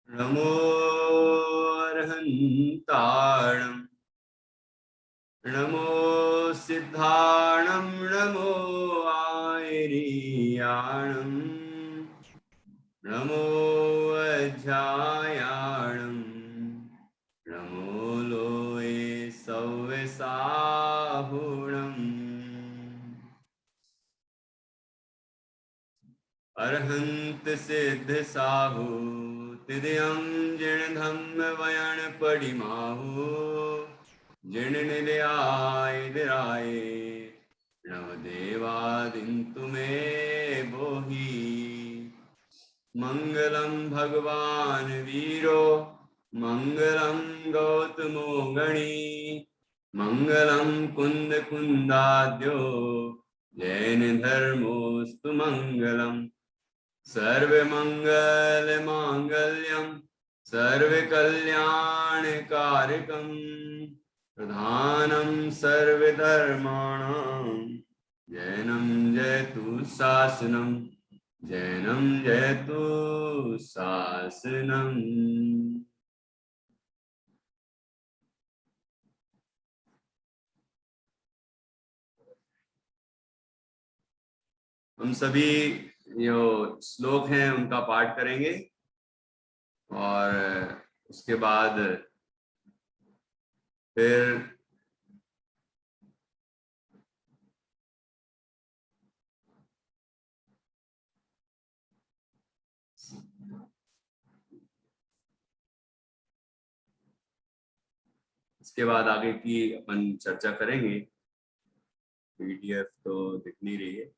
नमो अर्हन्ताणं नमो सिद्धाणं नमो आयर्याणं नमो अध्यायाणं नमो लोये सव्यसाहुणम् अरहंत सिद्ध साहु तिदयं जिण धम्म वयन पडिमाहु जिण निलयाय दिराय नव देवादिन्तु मे बोहि मंगलम भगवान वीरो मंगलम गौतमो गणी मंगलम कुंद कुंदाद्यो जैन धर्मोस्तु मंगलम सर्वमंगल मांगल्यम सर्वकल्याणकारकम प्रधानं सर्वधर्माणां जैनं जयतु शासनं जैनं जयतु शासनम्। हम सभी जो श्लोक हैं उनका पाठ करेंगे और उसके बाद फिर इसके बाद आगे की अपन चर्चा करेंगे। पीडीएफ तो दिख नहीं रही है।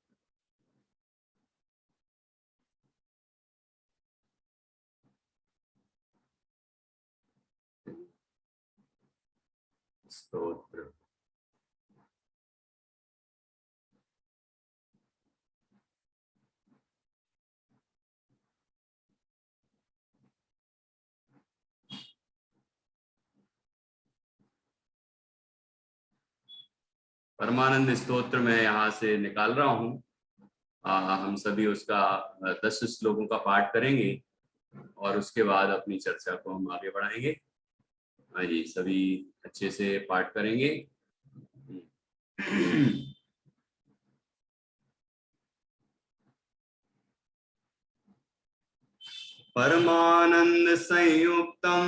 स्तोत्र परमानंद स्तोत्र मैं यहाँ से निकाल रहा हूँ। हम सभी उसका 10 श्लोकों का पाठ करेंगे और उसके बाद अपनी चर्चा को हम आगे बढ़ाएंगे। हाँ जी, सभी अच्छे से पाठ करेंगे। परमानंद संयुक्तम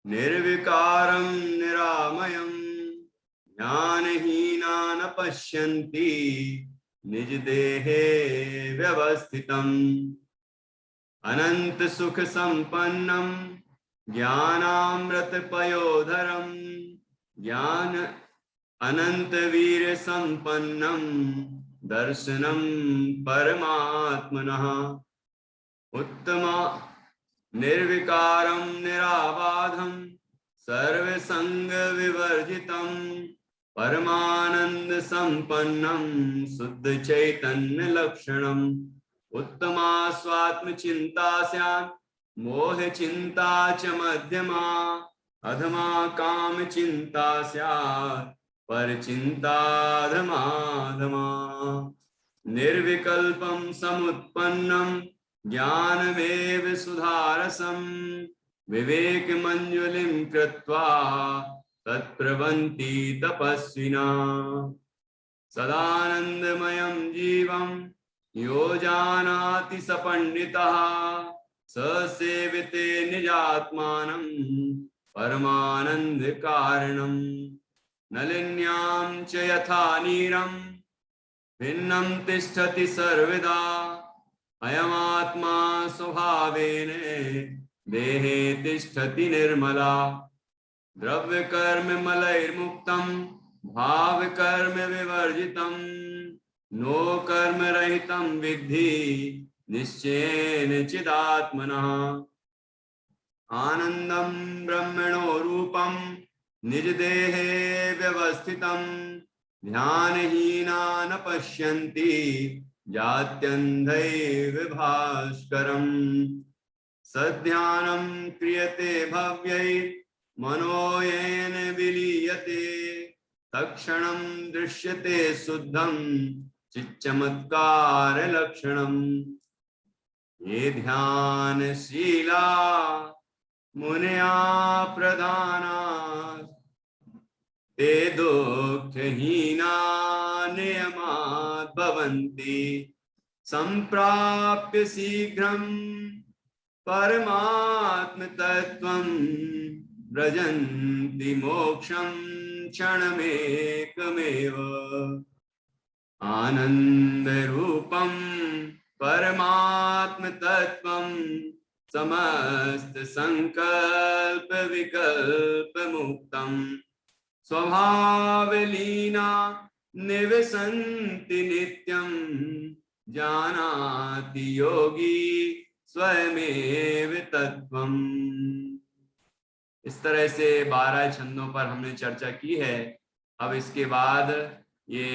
निर्विकारं निरामयं ज्ञानहीना न पश्यन्ति निज देहे व्यवस्थितम् अनंत सुख संपन्नम ज्ञानामृत पयोधरम ज्ञान अनंत वीर संपन्नम दर्शनम परमात्मनः उत्तमा निर्विकारं निराबाधं सर्वसंग विवर्जितं परमानंद संपन्नं शुद्ध चैतन्य लक्षणम् उत्तमा स्वात्म चिंता स्यात् मोह चिंता च मध्यमा अधमा काम चिंता स्यात् पर चिंता धमाधमा निर्विकल्पं समुत्पन्नं ज्ञानमेव सुधारसं विवेक मंजुलिं कृत्वा तत्प्रवन्ति तपस्विना सदानंदमयं जीवं यो जानाति स पंडितः स सेविते निजात्मानं परमानंद कारणं नलिन्यां च यथा नीरं भिन्नं तिष्ठति सर्वदा अयमात्मा स्वभावेन देहे तिष्ठति निर्मला द्रव्य कर्म मलैर्मुक्तं भाव कर्म विवर्जितं नो कर्म रहितं विद्धि निश्चयेन चिदात्मनः आनंदं ब्रह्मणो रूपं निज देहे व्यवस्थितं ध्यानहीना न पश्यन्ति जात्यन्धैव भास्करम् सध्यानं क्रियते भव्यैर्मनो येन विलीयते तत्क्षणं दृश्यते शुद्धं चिच्चमत्कार लक्षणम् ये ध्यानशीला मुनया प्रधाना ते दुःखहीना नियमात् भवन्ति सम्प्राप्य शीघ्रं परमात्म तत्त्वं व्रजन्ति मोक्षं क्षणमेकमेव आनंद रूपं परमात्म तत्त्वं समस्त संकल्प विकल्प मुक्तं स्वभावलीना निवसन्ति नित्यं जानाति योगी स्वयमेव तत्त्वम्। इस तरह से 12 छंदों पर हमने चर्चा की है। अब इसके बाद ये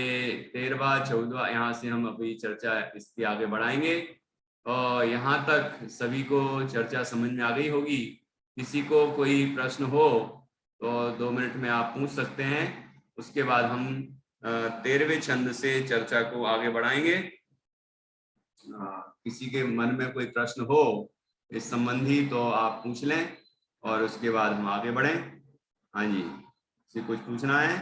13वां 14वां यहाँ से हम अभी चर्चा इसकी आगे बढ़ाएंगे और यहाँ तक सभी को चर्चा समझ में आ गई होगी। किसी को कोई प्रश्न हो तो 2 मिनट में आप पूछ सकते हैं। उसके बाद हम 13वें छंद से चर्चा को आगे बढ़ाएंगे। किसी के मन में कोई प्रश्न हो इस संबंधी तो आप पूछ लें और उसके बाद हम आगे बढ़ें। हाँ जी, किसी कुछ पूछना है?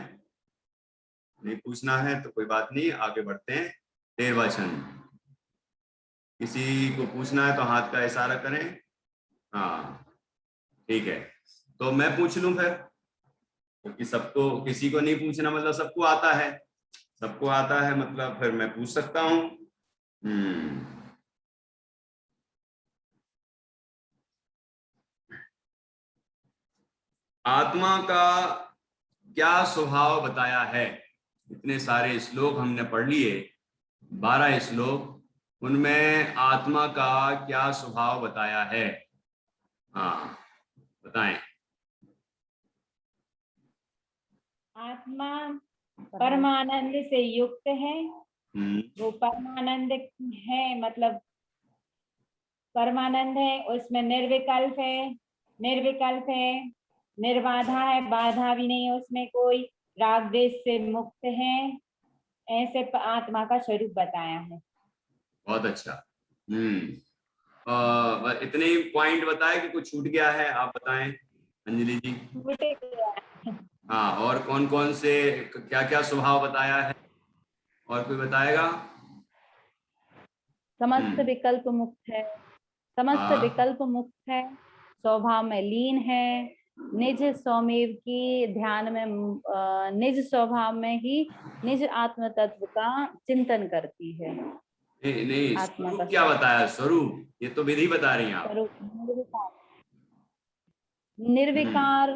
नहीं पूछना है तो कोई बात नहीं, आगे बढ़ते हैं। 13वां छंद, किसी को पूछना है तो हाथ का इशारा करें। हाँ ठीक है, तो मैं पूछ लूं फिर, क्योंकि सबको, किसी को नहीं पूछना मतलब सबको आता है, सबको आता है मतलब फिर मैं पूछ सकता हूँ। आत्मा का क्या स्वभाव बताया है? इतने सारे श्लोक हमने पढ़ लिए, 12 श्लोक, उनमें आत्मा का क्या स्वभाव बताया है? हाँ बताएं। आत्मा परमानंद से युक्त है। वो परमानंद है, मतलब परमानंद है, उसमें निर्विकल्प है, निर्बाधा है, बाधा भी नहीं है उसमें कोई, राग द्वेष से मुक्त है। ऐसे आत्मा का स्वरूप बताया है। बहुत अच्छा। इतने ही पॉइंट बताए कि कुछ छूट गया है? आप बताएं अंजलि जी। हाँ, और कौन कौन से क्या क्या स्वभाव बताया है, और कोई बताएगा? समस्त विकल्प मुक्त है, समस्त विकल्प मुक्त है, स्वभाव में लीन है, निज स्वमेव की ध्यान में, निज स्वभाव में ही निज आत्म तत्व का चिंतन करती है। नहीं, स्वरूप क्या बताया? स्वरूप, ये तो विधि बता रही हैं आप। निर्विकार,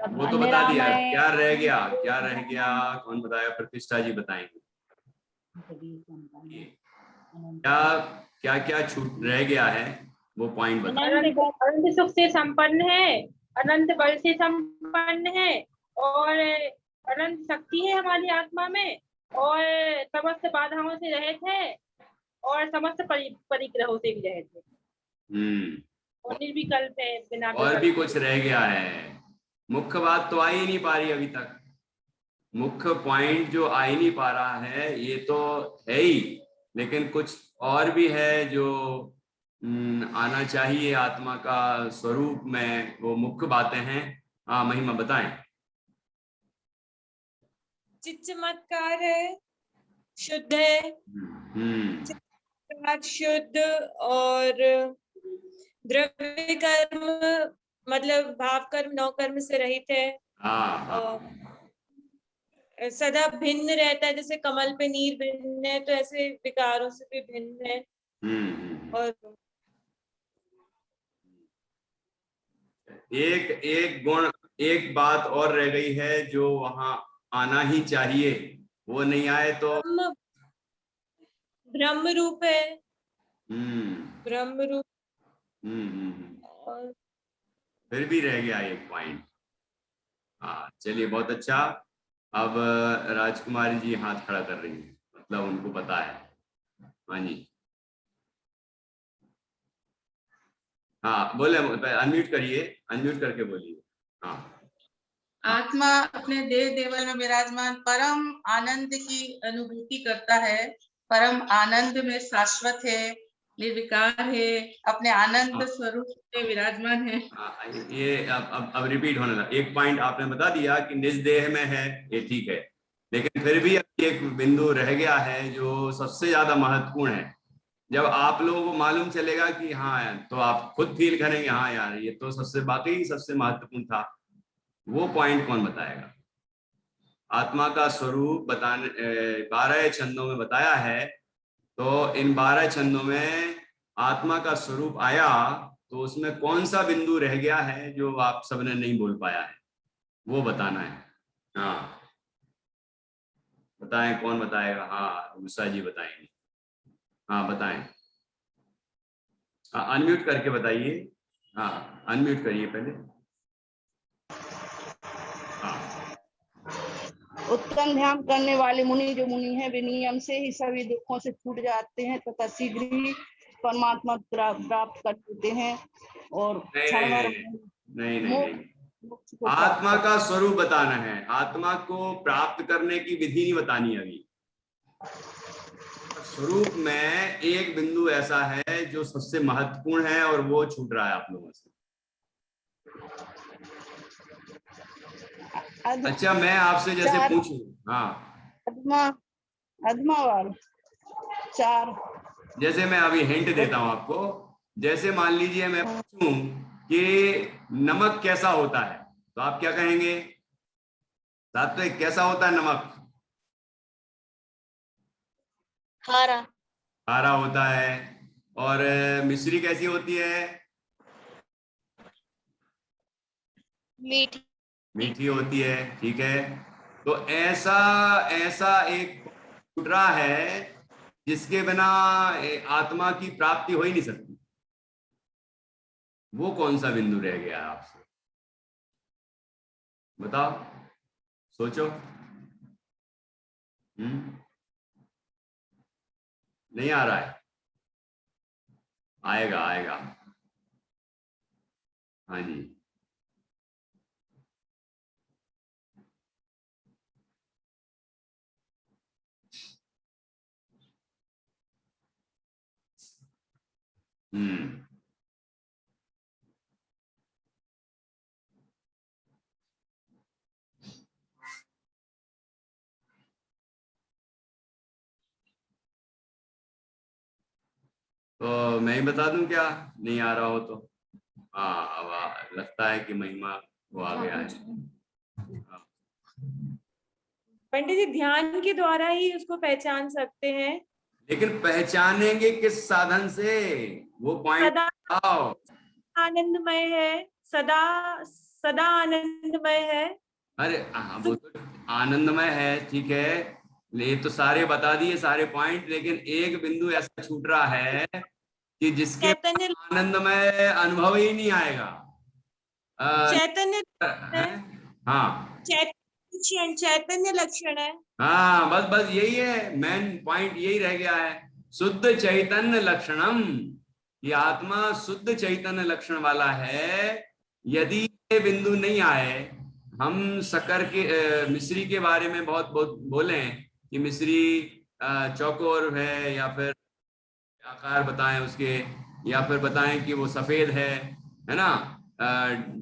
वो तो बता दिया। क्या रह गया, क्या रह गया? कौन बताया? प्रतिष्ठा जी बताएंगे। क्या क्या छूट रह गया है वो पॉइंट बताएं। अनंत सुख से संपन्न है, अनंत बल से संपन्न है, और अनंत शक्ति है हमारी आत्मा में, और समस्त बाधाओं से रहित है, और समस्त परिग्रहों से भी रहित है, और निर्विकल्प है, बिना और भी कुछ रह गया है? मुख्य बात तो आ ही नहीं पा रही अभी तक। मुख्य पॉइंट जो आ ही नहीं पा रहा है ये तो है ही, लेकिन कुछ और भी है जो आना चाहिए आत्मा का स्वरूप में, वो मुख्य बातें हैं। हाँ महिमा बताएं। चित्त चमत्कार है, शुद्ध है, शुद्ध, और द्रव्य कर्म मतलब भाव कर्म, नौ कर्म से रहित है। और सदा भिन्न रहता है, जैसे कमल पे नीर भिन्न है, तो ऐसे विकारों से भी भिन्न है। और एक गुण, एक बात और रह गई है जो वहां आना ही चाहिए, वो नहीं आए तो ब्रह्म रूप है। ब्रह्म रूप। और फिर भी रह गया एक पॉइंट। हाँ चलिए, बहुत अच्छा। अब राजकुमारी जी हाथ खड़ा कर रही है, मतलब उनको पता है। हाँ जी, हाँ बोले, अनम्यूट करिए, अनम्यूट करके बोलिए। हाँ, आत्मा अपने देह देवल में विराजमान परम आनंद की अनुभूति करता है, परम आनंद में शाश्वत है, निर्विकार है, अपने आनंद स्वरूप में विराजमान है। ये अब रिपीट होने लगा। एक पॉइंट आपने बता दिया कि निज देह में है, ये ठीक है, लेकिन फिर भी एक बिंदु रह गया है जो सबसे ज्यादा महत्वपूर्ण है। जब आप लोगों को मालूम चलेगा कि हाँ, तो आप खुद फील करेंगे हाँ यार ये तो वाकई सबसे महत्वपूर्ण था। वो पॉइंट कौन बताएगा? आत्मा का स्वरूप बताने 12 छंदों में बताया है, तो इन 12 छंदों में आत्मा का स्वरूप आया, तो उसमें कौन सा बिंदु रह गया है जो आप सबने नहीं बोल पाया है, वो बताना है। हाँ बताएं, कौन बताएगा? हाँ गुस्सा जी बताएंगे। हाँ बताएं, हाँ अनम्यूट करके बताइए। हाँ अनम्यूट करिए पहले। हाँ उत्तम ध्यान करने वाले मुनि जो मुनि हैं, वे नियम से ही सभी दुखों से छूट जाते हैं तथा शीघ्र ही परमात्मा प्राप्त कर लेते हैं और नहीं, आत्मा का स्वरूप बताना है। आत्मा को प्राप्त करने की विधि नहीं बतानी अभी। स्वरूप में एक बिंदु ऐसा है जो सबसे महत्वपूर्ण है और वो छूट रहा है आप लोगों से। अच्छा मैं आपसे जैसे पूछूं, हाँ अधमावाल 4, जैसे मैं अभी हिंट देता हूं आपको। जैसे मान लीजिए मैं पूछूं कि नमक कैसा होता है, तो आप क्या कहेंगे? सात्विक कैसा होता है नमक? खारा। खारा होता है। और मिश्री कैसी होती है? मीठी होती है। ठीक है, तो ऐसा एक छूट रहा है जिसके बिना आत्मा की प्राप्ति हो ही नहीं सकती। वो कौन सा बिंदु रह गया है आपसे? बताओ, सोचो। नहीं आ रहा है? आएगा आएगा। हाँ जी, तो मैं ही बता दूं क्या? नहीं आ रहा हो तो? हाँ अब लगता है कि महिमा वो आ गया है। पंडित जी ध्यान के द्वारा ही उसको पहचान सकते हैं, लेकिन पहचानेंगे किस साधन से? वो पॉइंट आओ। आनंदमय है, सदा सदा आनंदमय है। अरे वो तो आनंदमय है, ठीक है, ये तो सारे बता दिए सारे पॉइंट, लेकिन एक बिंदु ऐसा छूट रहा है कि जिसके आनंदमय अनुभव ही नहीं आएगा। चैतन्य हाँ चैतन्य लक्षण है। हाँ बस यही है, मेन पॉइंट यही रह गया है। शुद्ध चैतन्य लक्षणम, ये आत्मा शुद्ध चैतन्य लक्षण वाला है। यदि ये बिंदु नहीं आए, हम शक्कर के मिश्री के बारे में बहुत बोले कि मिश्री चौकोर है या फिर आकार बताएं उसके, या फिर बताएं कि वो सफेद है ना,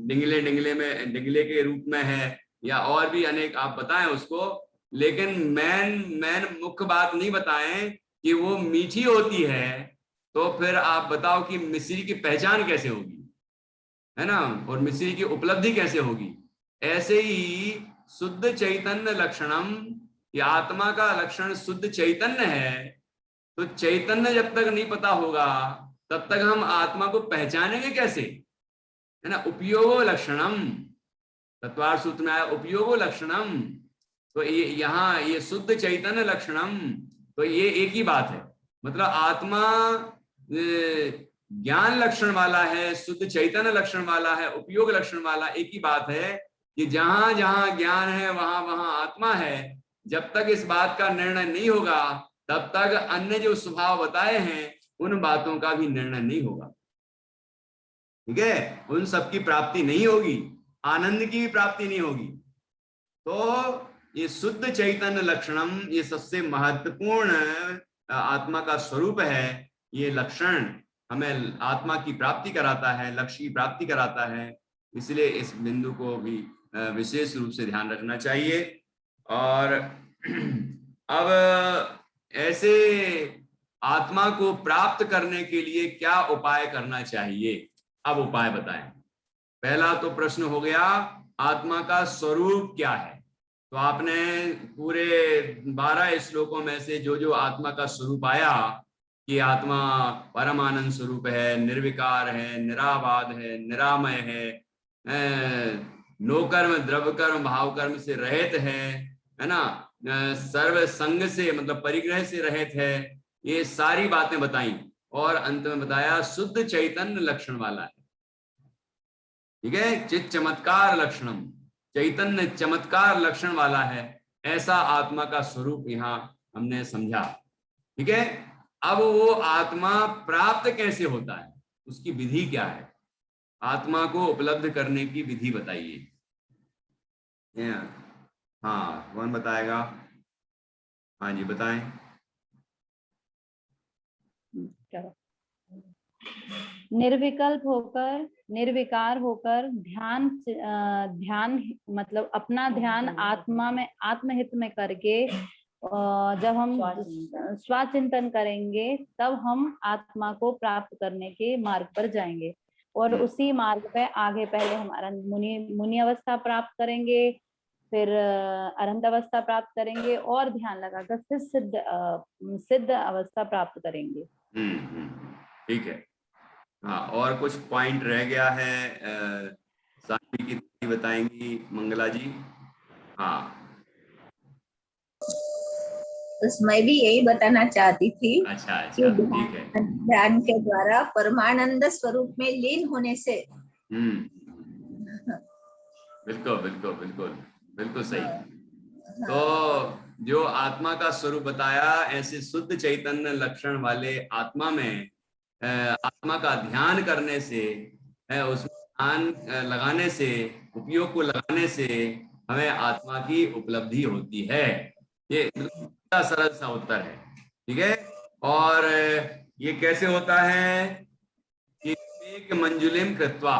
डिंगले के रूप में है, या और भी अनेक आप बताएं उसको, लेकिन मेन मुख्य बात नहीं बताएं कि वो मीठी होती है। तो फिर आप बताओ कि मिश्री की पहचान कैसे होगी, है ना, और मिश्री की उपलब्धि कैसे होगी? ऐसे ही शुद्ध चैतन्य लक्षणम, ये आत्मा का लक्षण शुद्ध चैतन्य है। तो चैतन्य जब तक नहीं पता होगा तब तक हम आत्मा को पहचानेंगे कैसे, है ना। उपयोगो लक्षणम, तत्वार सूत्र में आया उपयोगो लक्षणम। तो ये यहाँ ये शुद्ध चैतन्य लक्षणम, तो ये एक ही बात है। मतलब आत्मा ज्ञान लक्षण वाला है, शुद्ध चैतन्य लक्षण वाला है, उपयोग लक्षण वाला, एक ही बात है कि जहां जहां ज्ञान है वहां वहां आत्मा है। जब तक इस बात का निर्णय नहीं होगा तब तक अन्य जो स्वभाव बताए हैं उन बातों का भी निर्णय नहीं होगा। ठीक है, उन सब की प्राप्ति नहीं होगी, आनंद की भी प्राप्ति नहीं होगी। तो ये शुद्ध चैतन्य लक्षणम, ये सबसे महत्वपूर्ण आत्मा का स्वरूप है। ये लक्षण हमें आत्मा की प्राप्ति कराता है, लक्ष्य की प्राप्ति कराता है, इसलिए इस बिंदु को भी विशेष रूप से ध्यान रखना चाहिए। और अब ऐसे आत्मा को प्राप्त करने के लिए क्या उपाय करना चाहिए, अब उपाय बताएं। पहला तो प्रश्न हो गया आत्मा का स्वरूप क्या है। तो आपने पूरे 12 श्लोकों में से जो जो आत्मा का स्वरूप आया कि आत्मा परमानंद स्वरूप है, निर्विकार है, निराबाध है, निरामय है, नोकर्म द्रव्यकर्म भावकर्म से रहित है ना, सर्व संग से मतलब परिग्रह से रहित है, ये सारी बातें बताई और अंत में बताया शुद्ध चैतन्य लक्षण वाला है। ठीक है, चित चमत्कार लक्षणम, चैतन्य चमत्कार लक्षण वाला है, ऐसा आत्मा का स्वरूप यहाँ हमने समझा। ठीक है, अब वो आत्मा प्राप्त कैसे होता है, उसकी विधि क्या है, आत्मा को उपलब्ध करने की विधि बताइए। हाँ, कौन बताएगा? हाँ जी बताएं। निर्विकल्प होकर, निर्विकार होकर ध्यान मतलब अपना ध्यान आत्मा में, आत्महित में करके जब हम स्वाचिंतन करेंगे तब हम आत्मा को प्राप्त करने के मार्ग पर जाएंगे। और उसी मार्ग पे आगे पहले हमारा मुनि अवस्था प्राप्त करेंगे, फिर अरहंत अवस्था प्राप्त करेंगे और ध्यान लगाकर सिद्ध अवस्था प्राप्त करेंगे। ठीक है। हाँ, और कुछ पॉइंट रह गया है, साथी की बताएंगी मंगला जी। हाँ, बस मैं भी यही बताना चाहती थी। अच्छा, ठीक है। ध्यान के द्वारा परमानंद स्वरूप में लीन होने से बिल्कुल बिल्कुल बिल्कुल बिल्कुल सही। तो जो आत्मा का स्वरूप बताया, ऐसे शुद्ध चैतन्य लक्षण वाले आत्मा में आत्मा का ध्यान करने से, उसमें ध्यान लगाने से, उपयोग को लगाने से हमें आत्मा की उपलब्धि होती है। ये सरल सा उत्तर है। ठीक है, और ये कैसे होता है कि विवेक मंजुलिम कृत्वा,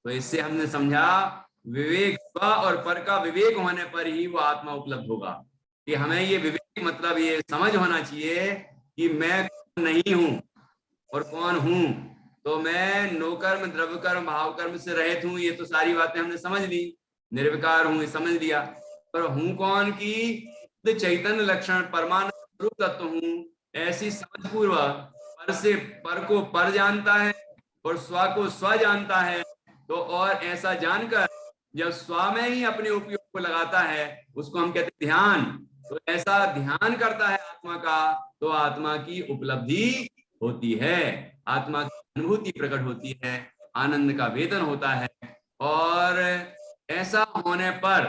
तो इससे हमने समझा विवेक, स्व और पर का विवेक होने पर ही वो आत्मा उपलब्ध होगा। कि हमें ये विवेक मतलब ये समझ होना चाहिए कि मैं नहीं हूं और कौन हूं। तो मैं नोकर्म द्रव्यकर्म भावकर्म से रहित हूं, ये तो सारी बातें हमने समझ ली। निर्विकार हूं, ये समझ लिया, पर हूं कौन की चैतन्य लक्षण परमानंद स्वरूप तत्व हूं, ऐसी समझ पूर्वक पर से पर को पर जानता है और स्व को स्व जानता है। तो और ऐसा जानकर जब स्व में ही अपने उपयोग को लगाता है, उसको हम कहते हैं ध्यान। तो ऐसा ध्यान करता है आत्मा का, तो आत्मा की उपलब्धि होती है, आत्मा की अनुभूति प्रकट होती है, आनंद का वेदन होता है। और ऐसा होने पर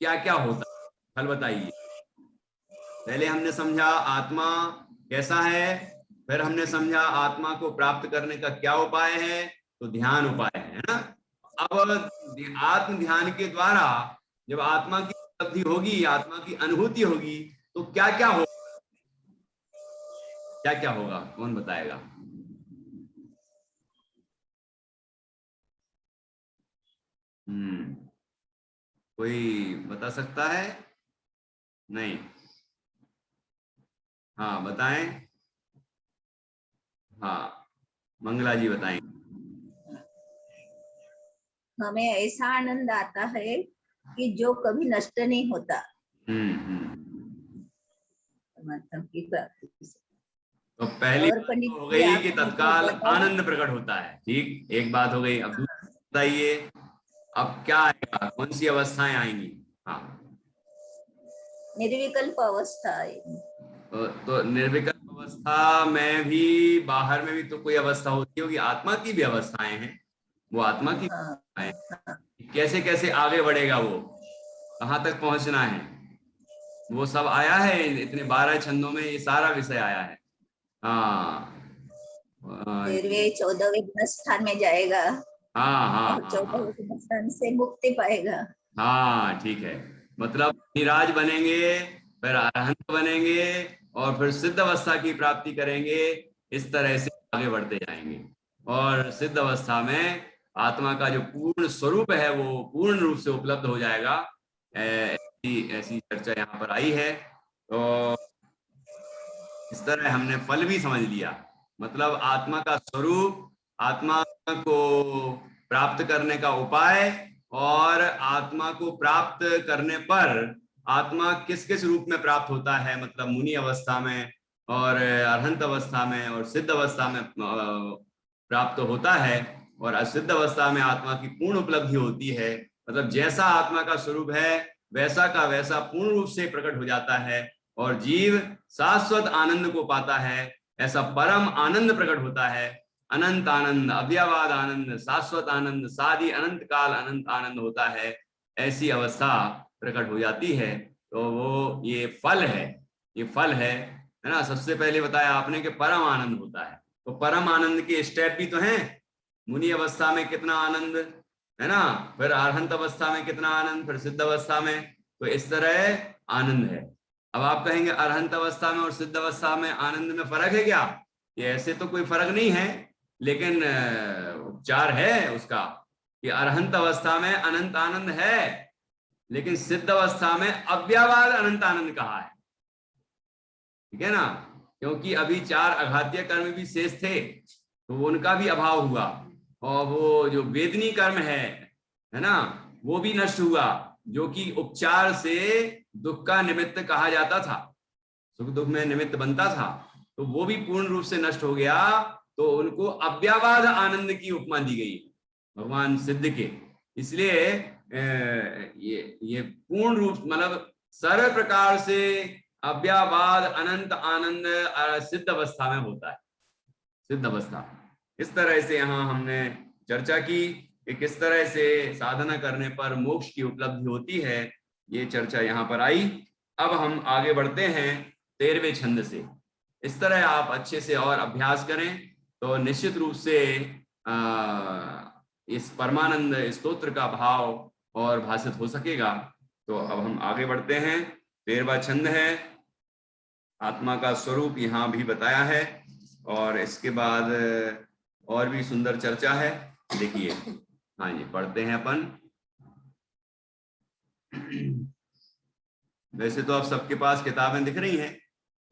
क्या क्या होता है, फल बताइए। पहले हमने समझा आत्मा कैसा है, फिर हमने समझा आत्मा को प्राप्त करने का क्या उपाय है, तो ध्यान उपाय है ना। अब आत्म ध्यान के द्वारा जब आत्मा की उपलब्धि होगी, आत्मा की अनुभूति होगी, तो क्या क्या होगा, क्या क्या होगा, कौन बताएगा? कोई बता सकता है? नहीं? हाँ बताएं। हाँ, मंगला जी बताएं। हमें ऐसा आनंद आता है कि जो कभी नष्ट नहीं होता। मतलब की प्राप्ति। तो पहली बात हो गई कि तत्काल आनंद प्रकट होता है। ठीक, एक बात हो गई। अब बताइए अब क्या आएगा, कौन सी अवस्थाएं आएंगी? हाँ, निर्विकल्प अवस्था आएगी। तो निर्विकल्प अवस्था में भी, बाहर में भी तो कोई अवस्था होती होगी, आत्मा की भी अवस्थाएं हैं, वो आत्मा की कैसे कैसे आगे बढ़ेगा, वो कहाँ तक पहुंचना है, वो सब आया है इतने 12 छंदों में, ये सारा विषय आया है। हाँ, 13वें 14वें स्थान में जाएगा। हाँ, 14वें स्थान से मुक्ति पाएगा। हाँ ठीक है, मतलब निराज बनेंगे, फिर अरहंत बनेंगे और फिर सिद्ध अवस्था की प्राप्ति करेंगे। इस तरह से आगे बढ़ते जाएंगे। और सिद्ध अवस्था में आत्मा का जो पूर्ण स्वरूप है वो पूर्ण रूप से उपलब्ध हो जाएगा। ऐसी चर्चा यहाँ पर आई है। तो इस तरह हमने फल भी समझ लिया, मतलब आत्मा का स्वरूप, आत्मा को प्राप्त करने का उपाय, और आत्मा को प्राप्त करने पर आत्मा किस किस रूप में प्राप्त होता है, मतलब मुनि अवस्था में और अरहंत अवस्था में और सिद्ध अवस्था में प्राप्त होता है, और असिद्ध अवस्था में आत्मा की पूर्ण उपलब्धि होती है। मतलब जैसा आत्मा का स्वरूप है वैसा का वैसा पूर्ण रूप से प्रकट हो जाता है और जीव शाश्वत आनंद को पाता है। ऐसा परम आनंद प्रकट होता है, अनंत आनंद, अव्ययवाद आनंद, शाश्वत आनंद, सादी अनंत काल अनंत आनंद होता है। ऐसी अवस्था प्रकट हो जाती है। तो वो ये फल है, ये फल है ना। सबसे पहले बताया आपने कि परम आनंद होता है, तो परम आनंद के स्टेप भी तो हैं। मुनि अवस्था में कितना आनंद है ना, फिर अरहंत अवस्था में कितना आनंद, फिर सिद्ध अवस्था में, तो इस तरह आनंद है। अब आप कहेंगे अरहंत अवस्था में और सिद्ध अवस्था में आनंद में फर्क है क्या? ये ऐसे तो कोई फर्क नहीं है, लेकिन उपचार है उसका कि अरहंत अवस्था में अनंत आनंद है, लेकिन सिद्ध अवस्था में अव्ययवाद अनंत आनंद कहा है। ठीक है ना, क्योंकि अभी 4 अघातीय कर्म भी शेष थे, तो उनका भी अभाव हुआ, और वो जो वेदनी कर्म है ना, वो भी नष्ट हुआ, जो कि उपचार से दुख का निमित्त कहा जाता था, सुख दुख में निमित्त बनता था, तो वो भी पूर्ण रूप से नष्ट हो गया। तो उनको अव्ययवाद आनंद की उपमा दी गई भगवान सिद्ध के। इसलिए ये पूर्ण रूप, मतलब सर्व प्रकार से अव्ययवाद अनंत आनंद सिद्ध अवस्था में होता है, सिद्ध अवस्था। इस तरह से यहाँ हमने चर्चा की कि किस तरह से साधना करने पर मोक्ष की उपलब्धि होती है, ये चर्चा यहाँ पर आई। अब हम आगे बढ़ते हैं 13वें छंद से। इस तरह आप अच्छे से और अभ्यास करें तो निश्चित रूप से इस परमानंद स्तोत्र का भाव और भाषित हो सकेगा। तो अब हम आगे बढ़ते हैं। 13वां छंद है, आत्मा का स्वरूप यहाँ भी बताया है, और इसके बाद और भी सुंदर चर्चा है। देखिए, हाँ जी, पढ़ते हैं अपन। वैसे तो अब सबके पास किताबें दिख रही हैं,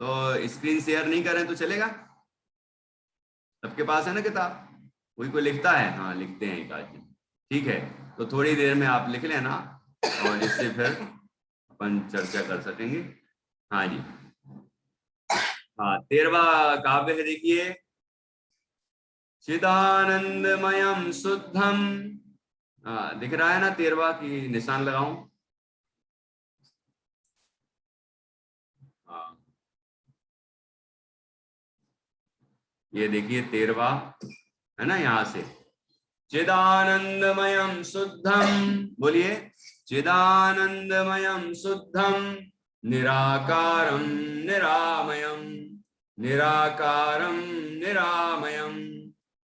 तो स्क्रीन शेयर नहीं करें तो चलेगा? सबके पास है ना किताब? कोई लिखता है? हाँ, लिखते हैं एक आदमी। ठीक है, तो थोड़ी देर में आप लिख लेना, और जिससे फिर अपन चर्चा कर सकेंगे। हाँ जी, हाँ, 13वां काव्य है, देखिए। चिदानंदमयम शुद्धम, दिख रहा है ना 13वां की निशान लगाऊं? ये देखिए 13वां है ना, यहां से चिदानंदमयम शुद्धम, बोलिए, चिदानंदमयम शुद्धम निराकारं निरामयं, निराकारं निरामयं,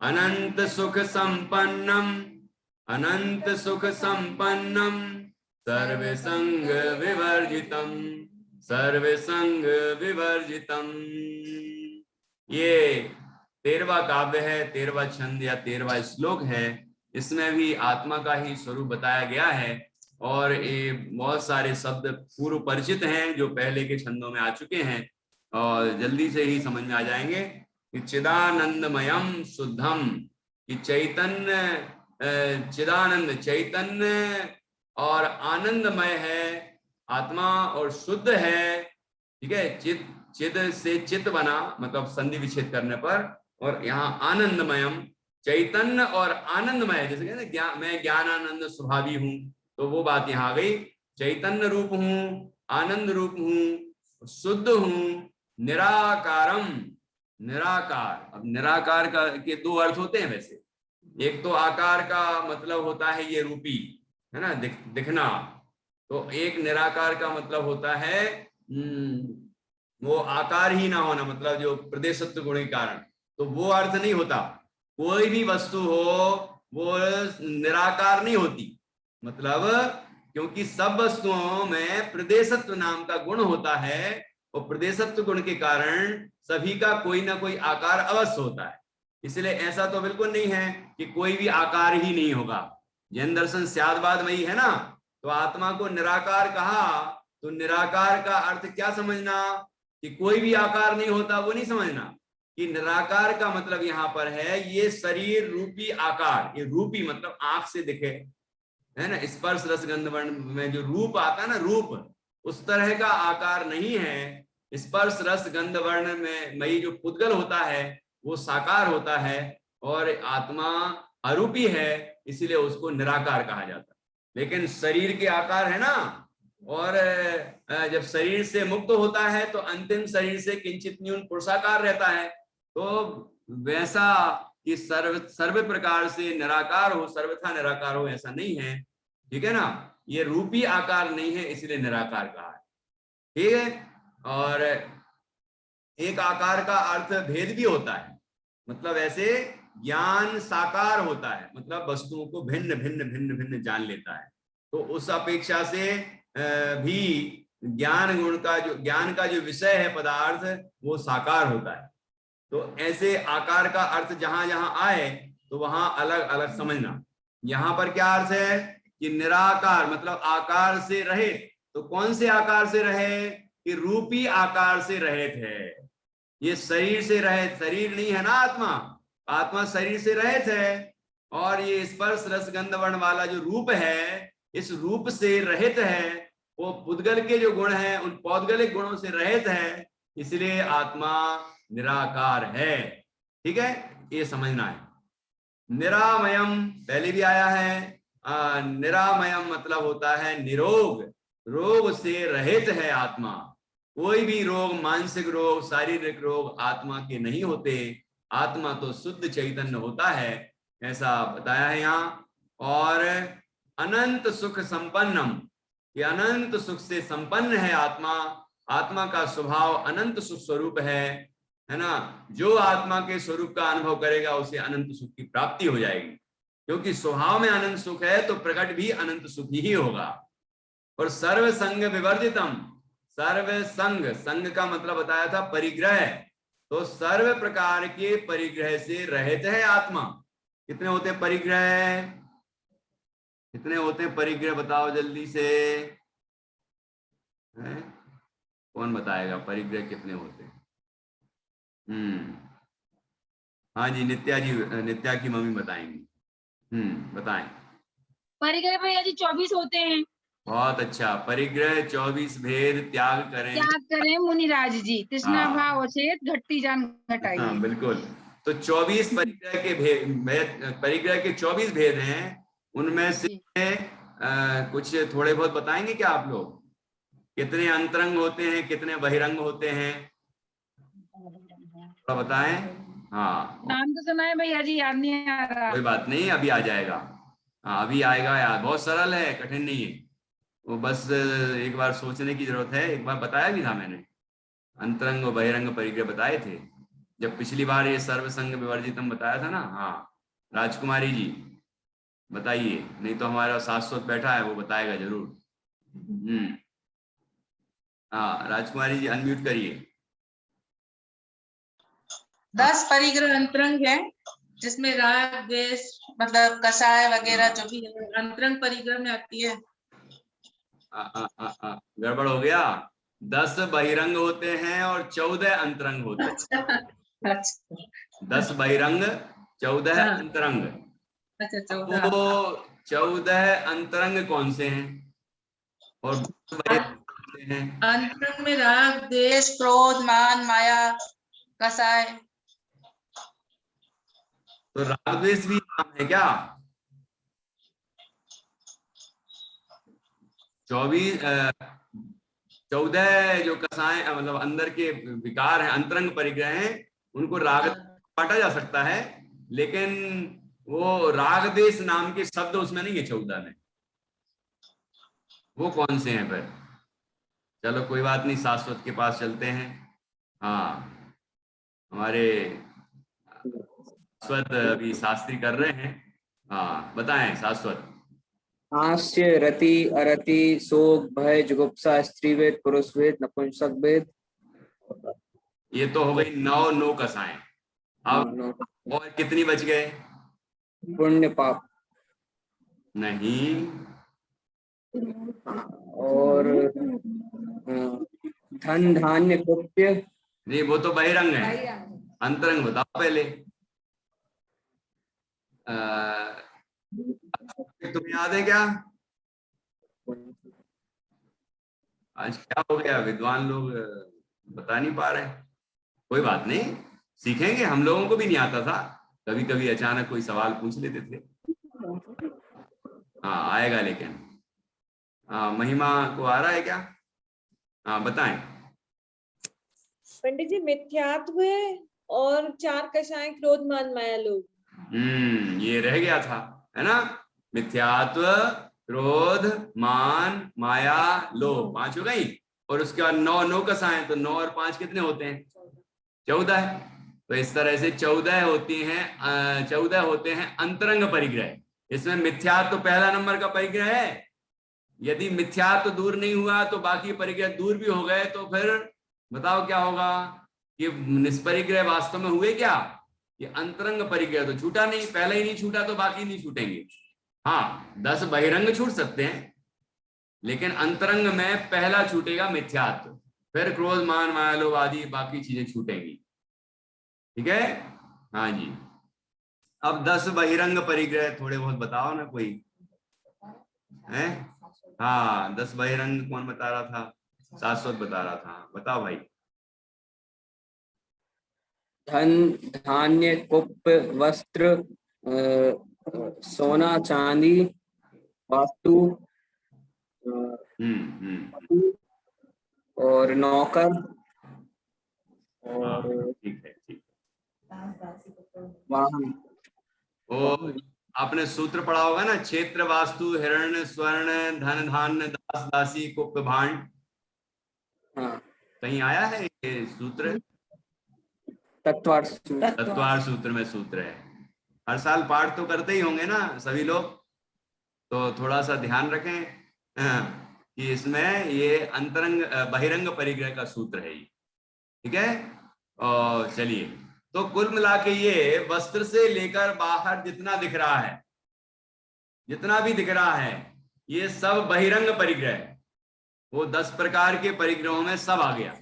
अनंत सुख संपन्नम, अनंत सुख संपन्नम, सर्वसंग विवर्जितम, सर्वसंग विवर्जितम। ये 13वां काव्य है, 13वां छंद या 13वां श्लोक है। इसमें भी आत्मा का ही स्वरूप बताया गया है, और ये बहुत सारे शब्द पूर्व परिचित हैं जो पहले के छंदों में आ चुके हैं, और जल्दी से ही समझ में आ जाएंगे कि चिदानंदमयम शुद्धम, कि चैतन्य, चिदानंद चैतन्य और आनंदमय है आत्मा, और शुद्ध है। ठीक है, चिद से चित बना, मतलब संधि विच्छेद करने पर, और यहाँ आनंदमयम, चैतन्य और आनंदमय, जैसे कहते हैं मैं ज्ञानानंद स्वभावी हूँ, तो वो बात यहाँ आ गई। चैतन्य रूप हूँ, आनंद रूप हूँ, शुद्ध हूँ, निराकारम, निराकार। अब निराकार का के 2 अर्थ होते हैं वैसे। एक तो आकार का मतलब होता है ये रूपी, है ना, दिखना। तो एक निराकार का मतलब होता है वो आकार ही ना होना, मतलब जो प्रदेशत्व गुण के कारण। तो वो अर्थ नहीं होता। कोई भी वस्तु हो वो निराकार नहीं होती, मतलब क्योंकि सब वस्तुओं में प्रदेशत्व नाम का गुण होता है, और प्रदेशत्व गुण के कारण सभी का कोई ना कोई आकार अवश्य होता है। इसलिए ऐसा तो बिल्कुल नहीं है कि कोई भी आकार ही नहीं होगा। जैन दर्शन स्यादवादमयी है ना, तो आत्मा को निराकार कहा, तो निराकार का अर्थ क्या समझना कि कोई भी आकार नहीं होता, वो नहीं समझना। कि निराकार का मतलब यहाँ पर है ये शरीर रूपी आकार, ये रूपी मतलब आंख से दिखे, है ना, स्पर्श रस गंध वर्ण में जो रूप आता है ना, रूप उस तरह का आकार नहीं है। स्पर्श रस गंध वर्ण में मई जो पुद्गल होता है वो साकार होता है, और आत्मा अरूपी है, इसीलिए उसको निराकार कहा जाता है। लेकिन शरीर के आकार है ना, और जब शरीर से मुक्त होता है तो अंतिम शरीर से किंचित न्यून पुरुषाकार रहता है। तो वैसा कि सर्व प्रकार से निराकार हो, सर्वथा निराकार हो, ऐसा नहीं है। ठीक है ना, ये रूपी आकार नहीं है, इसलिए निराकार कहा है। ठीक है, और एक आकार का अर्थ भेद भी होता है, मतलब ऐसे ज्ञान साकार होता है, मतलब वस्तुओं को भिन्न भिन्न भिन्न भिन्न जान लेता है। तो उस अपेक्षा से भी ज्ञान गुण का ज्ञान का जो विषय है पदार्थ, वो साकार होता है। तो ऐसे आकार का अर्थ जहां जहां आए तो वहां अलग अलग समझना। यहाँ पर क्या अर्थ है कि निराकार मतलब आकार से रहित। तो कौन से आकार से रहित? कि रूपी आकार से रहित है। ये शरीर से रहित, शरीर नहीं है ना आत्मा, आत्मा शरीर से रहित है। और ये स्पर्श रस गंध वर्ण वाला जो रूप है, इस रूप से रहित है। वो पुद्गल के जो गुण हैं उन पौद्गलिक गुणों से रहित है, इसलिए आत्मा निराकार है। ठीक है, ये समझना है। निरामयम पहले भी आया है। निरामयम मतलब होता है निरोग, रोग से रहित है आत्मा। कोई भी रोग, मानसिक रोग, शारीरिक रोग आत्मा के नहीं होते। आत्मा तो शुद्ध चैतन्य होता है, ऐसा बताया है यहाँ। और अनंत सुख संपन्नम, ये अनंत सुख से संपन्न है आत्मा। आत्मा का स्वभाव अनंत सुख स्वरूप है ना। जो आत्मा के स्वरूप का अनुभव करेगा उसे अनंत सुख की प्राप्ति हो जाएगी, क्योंकि स्वभाव में अनंत सुख है तो प्रकट भी अनंत सुख ही होगा। और सर्व संग विवर्जितम, सर्व संग, संग का मतलब बताया था परिग्रह, तो सर्व प्रकार के परिग्रह से रहित है आत्मा। कितने होते हैं परिग्रह? कितने होते हैं परिग्रह? बताओ जल्दी से, है? कौन बताएगा परिग्रह कितने होते हैं? हाँ जी, नित्या जी, नित्या की मम्मी बताएंगी। बताएं। परिग्रह भैया जी 24 होते हैं। बहुत अच्छा। परिग्रह 24 भेद त्याग करें मुनिराज जी, तृष्णा भाव अचेत घटती जान घटाइए। हाँ बिल्कुल। तो 24 परिग्रह के भेद, परिग्रह के 24 भेद हैं। उनमें से कुछ थोड़े बहुत बताएंगे क्या आप लोग? कितने अंतरंग होते हैं, कितने बहिरंग होते हैं, थोड़ा बताएं। हाँ, नाम तो सुना है भैया जी, याद नहीं आ रहा। कोई बात नहीं, अभी आ जाएगा। हाँ अभी आएगा यार, बहुत सरल है, कठिन नहीं है। वो बस एक बार सोचने की जरूरत है। एक बार बताया भी था मैंने, अंतरंग और बहिरंग परिग्रह बताए थे जब पिछली बार ये सर्वसंग विवर्जितम बताया था ना। हाँ राजकुमारी जी बताइए, नहीं तो हमारा शाश्वत बैठा है वो बताएगा जरूर। हाँ राजकुमारी जी अनम्यूट करिए। 10 परिग्रह अंतरंग है, जिसमें राग द्वेष मतलब कषाय वगैरह जो भी है अंतरंग परिग्रह में आती है। गड़बड़ हो गया। 10 बहिरंग होते हैं और 14 अंतरंग होते हैं। अच्छा। 10 बहिरंग 14 अंतरंग। अच्छा 14। तो 14 अंतरंग कौन से हैं और हैं? अंतरंग में राग द्वेष क्रोध मान माया कषाय। तो राग द्वेष भी नाम है क्या? 14 जो कसाय मतलब अंदर के विकार हैं, अंतरंग परिग्रह हैं, उनको राग बांटा जा सकता है, लेकिन वो राग द्वेष नाम के शब्द उसमें नहीं है 14 में। वो कौन से हैं फिर? चलो कोई बात नहीं, शाश्वत के पास चलते हैं। हाँ हमारे शाश्वत अभी शास्त्री कर रहे हैं। हाँ बताएं शाश्वत। हास्य रति अरति शोक भय जुगुप्सा स्त्रीवेद पुरुषवेद नपुंसकवेद ये तो हो गई 9 नो कसाएं। अब और कितनी बच गए? पुण्य पाप नहीं, और धन धान्य कुप्य। नहीं वो तो बहिरंग है, अंतरंग बताओ पहले। तुम्हें याद है क्या? आज क्या हो गया, विद्वान लोग बता नहीं पा रहे। कोई बात नहीं, सीखेंगे, हम लोगों को भी नहीं आता था, कभी कभी अचानक कोई सवाल पूछ लेते थे। हाँ आएगा, लेकिन महिमा को आ रहा है क्या? हाँ बताएं। पंडित जी, मिथ्यात्व और 4 कषाय क्रोध मान माया लोभ। ये रह गया था, है ना? मिथ्यात्व, क्रोध, मान, माया, लोभ, 5 हो गई। और उसके बाद 9 नो कसाएं, तो 9 और 5 कितने होते हैं? 14। तो इस तरह से 14 होती हैं, 14 होते हैं अंतरंग परिग्रह। इसमें मिथ्यात्व तो पहला नंबर का परिग्रह है। यदि मिथ्यात्व तो दूर नहीं हुआ तो बाकी परिग्रह दूर भी हो गए, तो फिर बताओ क्या होगा? कि निष्परिग्रह वास्तव में हुए क्या? ये अंतरंग परिग्रह तो छूटा नहीं, पहले ही नहीं छूटा तो बाकी नहीं छूटेंगे। हाँ 10 बहिरंग छूट सकते हैं, लेकिन अंतरंग में पहला छूटेगा मिथ्यात्व, फिर क्रोध, मान, माया, लोभ आदि बाकी चीजें छूटेंगी। ठीक है? हाँ जी। अब 10 बहिरंग परिग्रह थोड़े बहुत बताओ ना कोई है? हाँ 10 बहिरंग कौन बता रहा था? शाश्वत बता रहा था, बताओ भाई। धन धान्य कुप्य वस्त्र, सोना चांदी वास्तु, और नौकर, और ठीक है, ठीक है। वाहन। और आपने सूत्र पढ़ा होगा ना, क्षेत्र वास्तु हिरण्य स्वर्ण धन धान्य दास दासी कुप्य भांड। हाँ कहीं आया है ये सूत्र? तत्वार्थ सूत्र में सूत्र है। हर साल पाठ तो करते ही होंगे ना सभी लोग, तो थोड़ा सा ध्यान रखें कि इसमें ये अंतरंग बहिरंग परिग्रह का सूत्र है ये। ठीक है? और चलिए, तो कुल मिला के ये वस्त्र से लेकर बाहर जितना दिख रहा है, जितना भी दिख रहा है, ये सब बहिरंग परिग्रह है। वो 10 प्रकार के परिग्रहों में सब आ गया।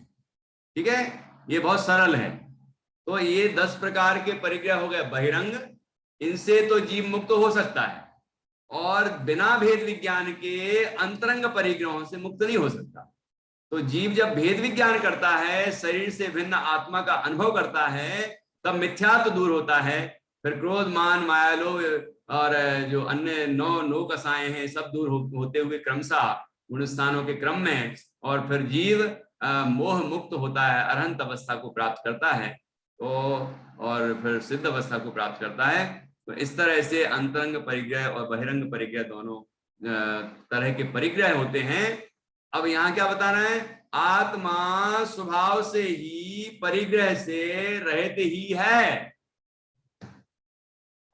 ठीक है? ये बहुत सरल है। तो ये 10 प्रकार के परिग्रह हो गए बहिरंग, इनसे तो जीव मुक्त हो सकता है, और बिना भेद विज्ञान के अंतरंग परिग्रहों से मुक्त नहीं हो सकता। तो जीव जब भेद विज्ञान करता है, शरीर से भिन्न आत्मा का अनुभव करता है, तब मिथ्यात्व दूर होता है। फिर क्रोध, मान, माया, लोभ और जो अन्य 9 नो कसाएं हैं सब दूर होते हुए क्रमशः उन स्थानों के क्रम में, और फिर जीव मोह मुक्त होता है, अरहंत अवस्था को प्राप्त करता है, तो और फिर सिद्ध अवस्था को प्राप्त करता है। तो इस तरह से अंतरंग परिग्रह और बहिरंग परिग्रह दोनों तरह के परिग्रह होते हैं। अब यहाँ क्या बताना है? आत्मा स्वभाव से ही परिग्रह से रहित ही है।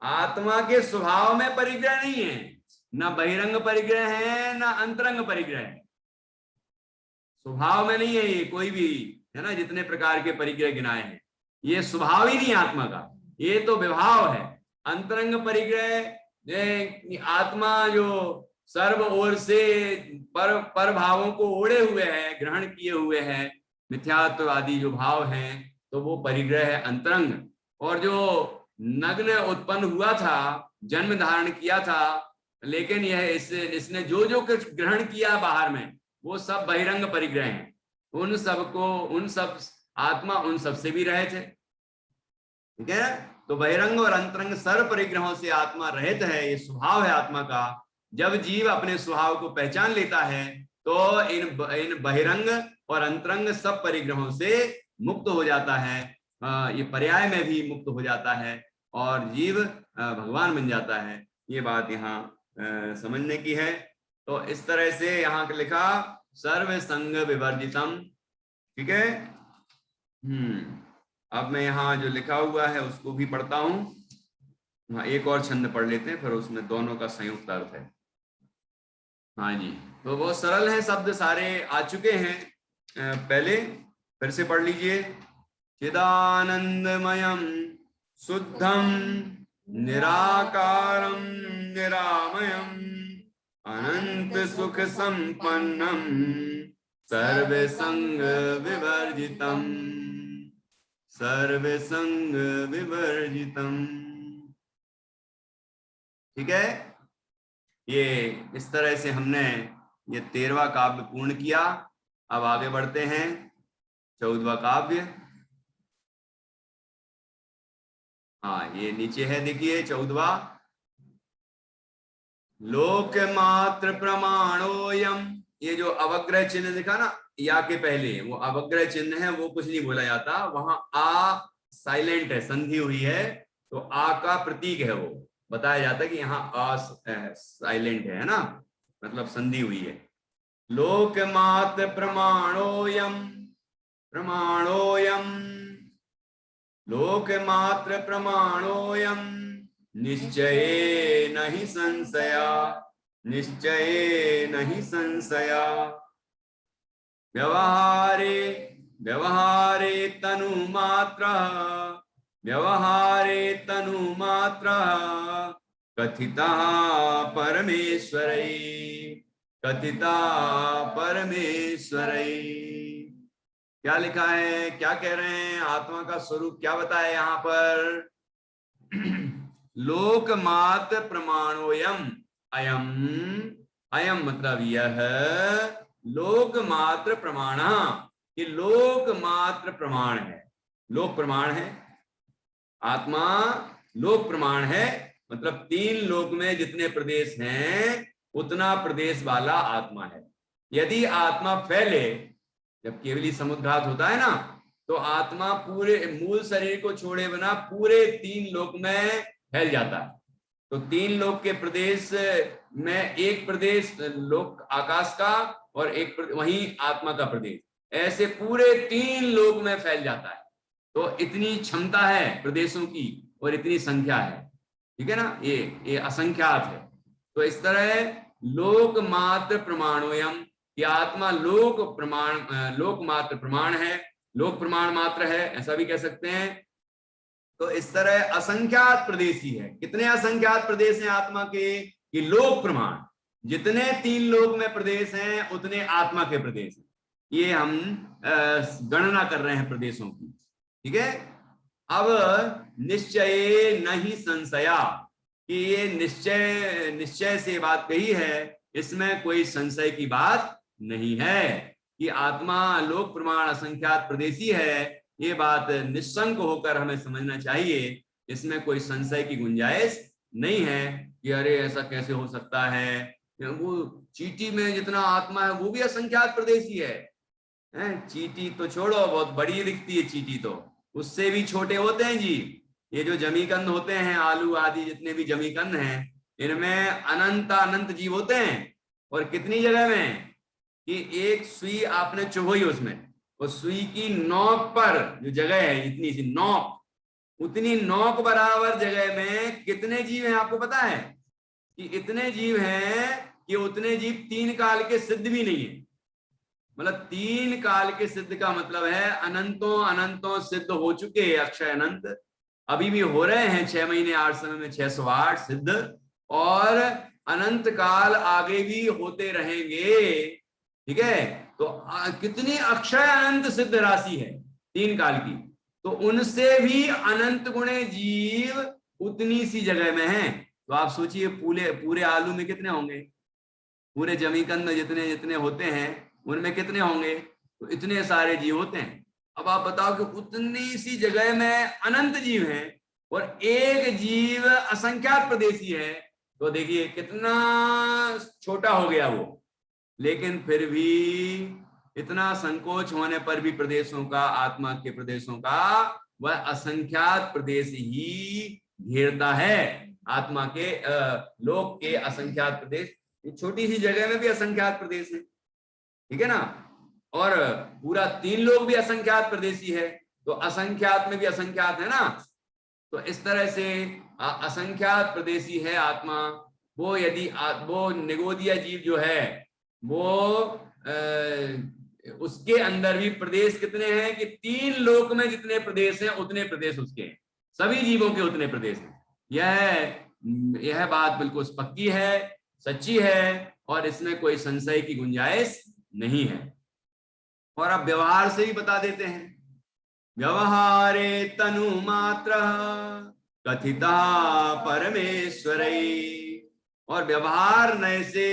आत्मा के स्वभाव में परिग्रह नहीं है, ना बहिरंग परिग्रह है ना अंतरंग परिग्रह है। स्वभाव में नहीं है ये कोई भी, है ना? जितने प्रकार के परिग्रह गिनाए हैं, ये स्वभाव ही नहीं आत्मा का, ये तो विभाव है। अंतरंग परिग्रह आत्मा जो सर्व ओर से पर भावों को ओढ़े हुए है, ग्रहण किए हुए है, मिथ्यात्व आदि जो भाव हैं, तो वो परिग्रह है अंतरंग। और जो नग्न उत्पन्न हुआ था, जन्म धारण किया था, लेकिन यह इसने जो जो कुछ ग्रहण किया बाहर में, वो सब बहिरंग परिग्रह हैं। उन सब आत्मा उन सब से भी रहे थे। ठीक है? तो बहिरंग और अंतरंग सर्व परिग्रहों से आत्मा रहित है, ये स्वभाव है आत्मा का। जब जीव अपने स्वभाव को पहचान लेता है, तो इन बहिरंग और अंतरंग सब परिग्रहों से मुक्त हो जाता है, ये पर्याय में भी मुक्त हो जाता है, और जीव भगवान बन जाता है। ये बात यहाँ समझने की है। तो इस तरह से यहाँ लिखा सर्व संग विवर्जितम। ठीक है? अब मैं यहाँ जो लिखा हुआ है उसको भी पढ़ता हूँ। हाँ एक और छंद पढ़ लेते हैं, फिर उसमें दोनों का संयुक्त अर्थ है। हाँ जी, तो बहुत सरल है, शब्द सारे आ चुके हैं पहले। फिर से पढ़ लीजिए। चिदानंदमयम शुद्धम निराकारम निरामयम अनंत सुख संपन्नम सर्व संग विवर्जितम सर्व संग विवर्जितम। ठीक है, ये इस तरह से हमने ये 13वां काव्य पूर्ण किया। अब आगे बढ़ते हैं 14वां काव्य। हाँ, ये नीचे है, देखिए 14वां। लोक मात्र प्रमाणोयम, ये जो अवग्रह चिन्ह दिखा ना या के पहले, वो अवग्रह चिन्ह है, वो कुछ नहीं बोला जाता। वहां आ साइलेंट है, संधि हुई है, तो आ का प्रतीक है, वो बताया जाता है कि यहाँ आ साइलेंट है ना, मतलब संधि हुई है। लोक मात्र प्रमाणोयम प्रमाणोयम लोक मात्र प्रमाणोयम निश्चये नहि संशया निश्चये नहि संशया व्यवहारे व्यवहारे तनुमात्र कथिता परमेश्वरै क्या लिखा है, क्या कह रहे हैं, आत्मा का स्वरूप क्या बताया यहाँ पर। लोकमात्र प्रमाणोयम, अयम अयम मतलब यह लोकमात्र प्रमाण, कि लोकमात्र प्रमाण है, लोक प्रमाण है, आत्मा लोक प्रमाण है, मतलब 3 लोक में जितने प्रदेश हैं उतना प्रदेश वाला आत्मा है। यदि आत्मा फैले, जब केवली समुद्घात होता है ना, तो आत्मा पूरे मूल शरीर को छोड़े बिना पूरे 3 लोक में फैल जाता है। तो 3 लोक के प्रदेश में एक प्रदेश लोक आकाश का और एक वहीं आत्मा का प्रदेश, ऐसे पूरे 3 लोक में फैल जाता है। तो इतनी क्षमता है प्रदेशों की और इतनी संख्या है, ठीक है ना, ये असंख्यात है। तो इस तरह लोक मात्र प्रमाणोयम, कि आत्मा लोक मात्र प्रमाण है, लोक प्रमाण मात्र है, ऐसा भी कह सकते हैं। तो इस तरह असंख्यात प्रदेशी है। कितने असंख्यात प्रदेश हैं आत्मा के, कि लोक प्रमाण, जितने 3 लोक में प्रदेश हैं उतने आत्मा के प्रदेश हैं। ये हम गणना कर रहे हैं प्रदेशों की, ठीक है। अब निश्चय नहीं संशया, कि ये निश्चय से बात कही है, इसमें कोई संशय की बात नहीं है कि आत्मा लोक प्रमाण असंख्यात प्रदेशी है। ये बात निशंक होकर हमें समझना चाहिए, इसमें कोई संशय की गुंजाइश नहीं है कि अरे ऐसा कैसे हो सकता है, वो चींटी में जितना आत्मा है वो भी असंख्यात प्रदेशी है। चींटी तो छोड़ो, बहुत बड़ी दिखती है चींटी, तो उससे भी छोटे होते हैं जी। ये जो जमीकंद होते हैं, आलू आदि जितने भी जमीकंद हैं, इनमें अनंत जीव होते हैं। और कितनी जगह में, कि एक सुई आपने चुभोई उसमें, उस सुई की नोक पर जो जगह है, इतनी सी नोक, उतनी नोक बराबर जगह में कितने जीव हैं आपको पता है? कि इतने जीव हैं कि उतने जीव 3 काल के सिद्ध भी नहीं है। मतलब 3 काल के सिद्ध का मतलब है अनंतों सिद्ध हो चुके, अक्षय अनंत अभी भी हो रहे हैं, 6 महीने 8 समय में 608 सिद्ध, और अनंत काल आगे भी होते रहेंगे, ठीक है। तो कितनी अक्षय अनंत सिद्ध राशि है 3 काल की, तो उनसे भी अनंत गुणे जीव उतनी सी जगह में हैं। तो आप सोचिए पूरे आलू में कितने होंगे, पूरे जमीकंद में जितने होते हैं उनमें कितने होंगे, तो इतने सारे जीव होते हैं। अब आप बताओ कि उतनी सी जगह में अनंत जीव हैं और एक जीव असंख्यात प्रदेशी है, तो देखिए कितना छोटा हो गया वो। लेकिन फिर भी इतना संकोच होने पर भी प्रदेशों का, आत्मा के प्रदेशों का, वह असंख्यात प्रदेश ही घेरता है। आत्मा के लोक के असंख्यात प्रदेश, छोटी सी जगह में भी असंख्यात प्रदेश है, ठीक है ना। और पूरा 3 लोक भी असंख्यात प्रदेशी है, तो असंख्यात में भी असंख्यात है ना। तो इस तरह से असंख्यात प्रदेशी है आत्मा। वो यदि वो निगोदिया जीव जो है वो उसके अंदर भी प्रदेश कितने हैं कि 3 लोक में जितने प्रदेश हैं उतने प्रदेश उसके हैं, सभी जीवों के उतने प्रदेश हैं। यह बात बिल्कुल पक्की है, सच्ची है, और इसमें कोई संशय की गुंजाइश नहीं है। और अब व्यवहार से ही बता देते हैं। व्यवहारे तनु मात्र कथिता परमेश्वरै। और व्यवहार नए से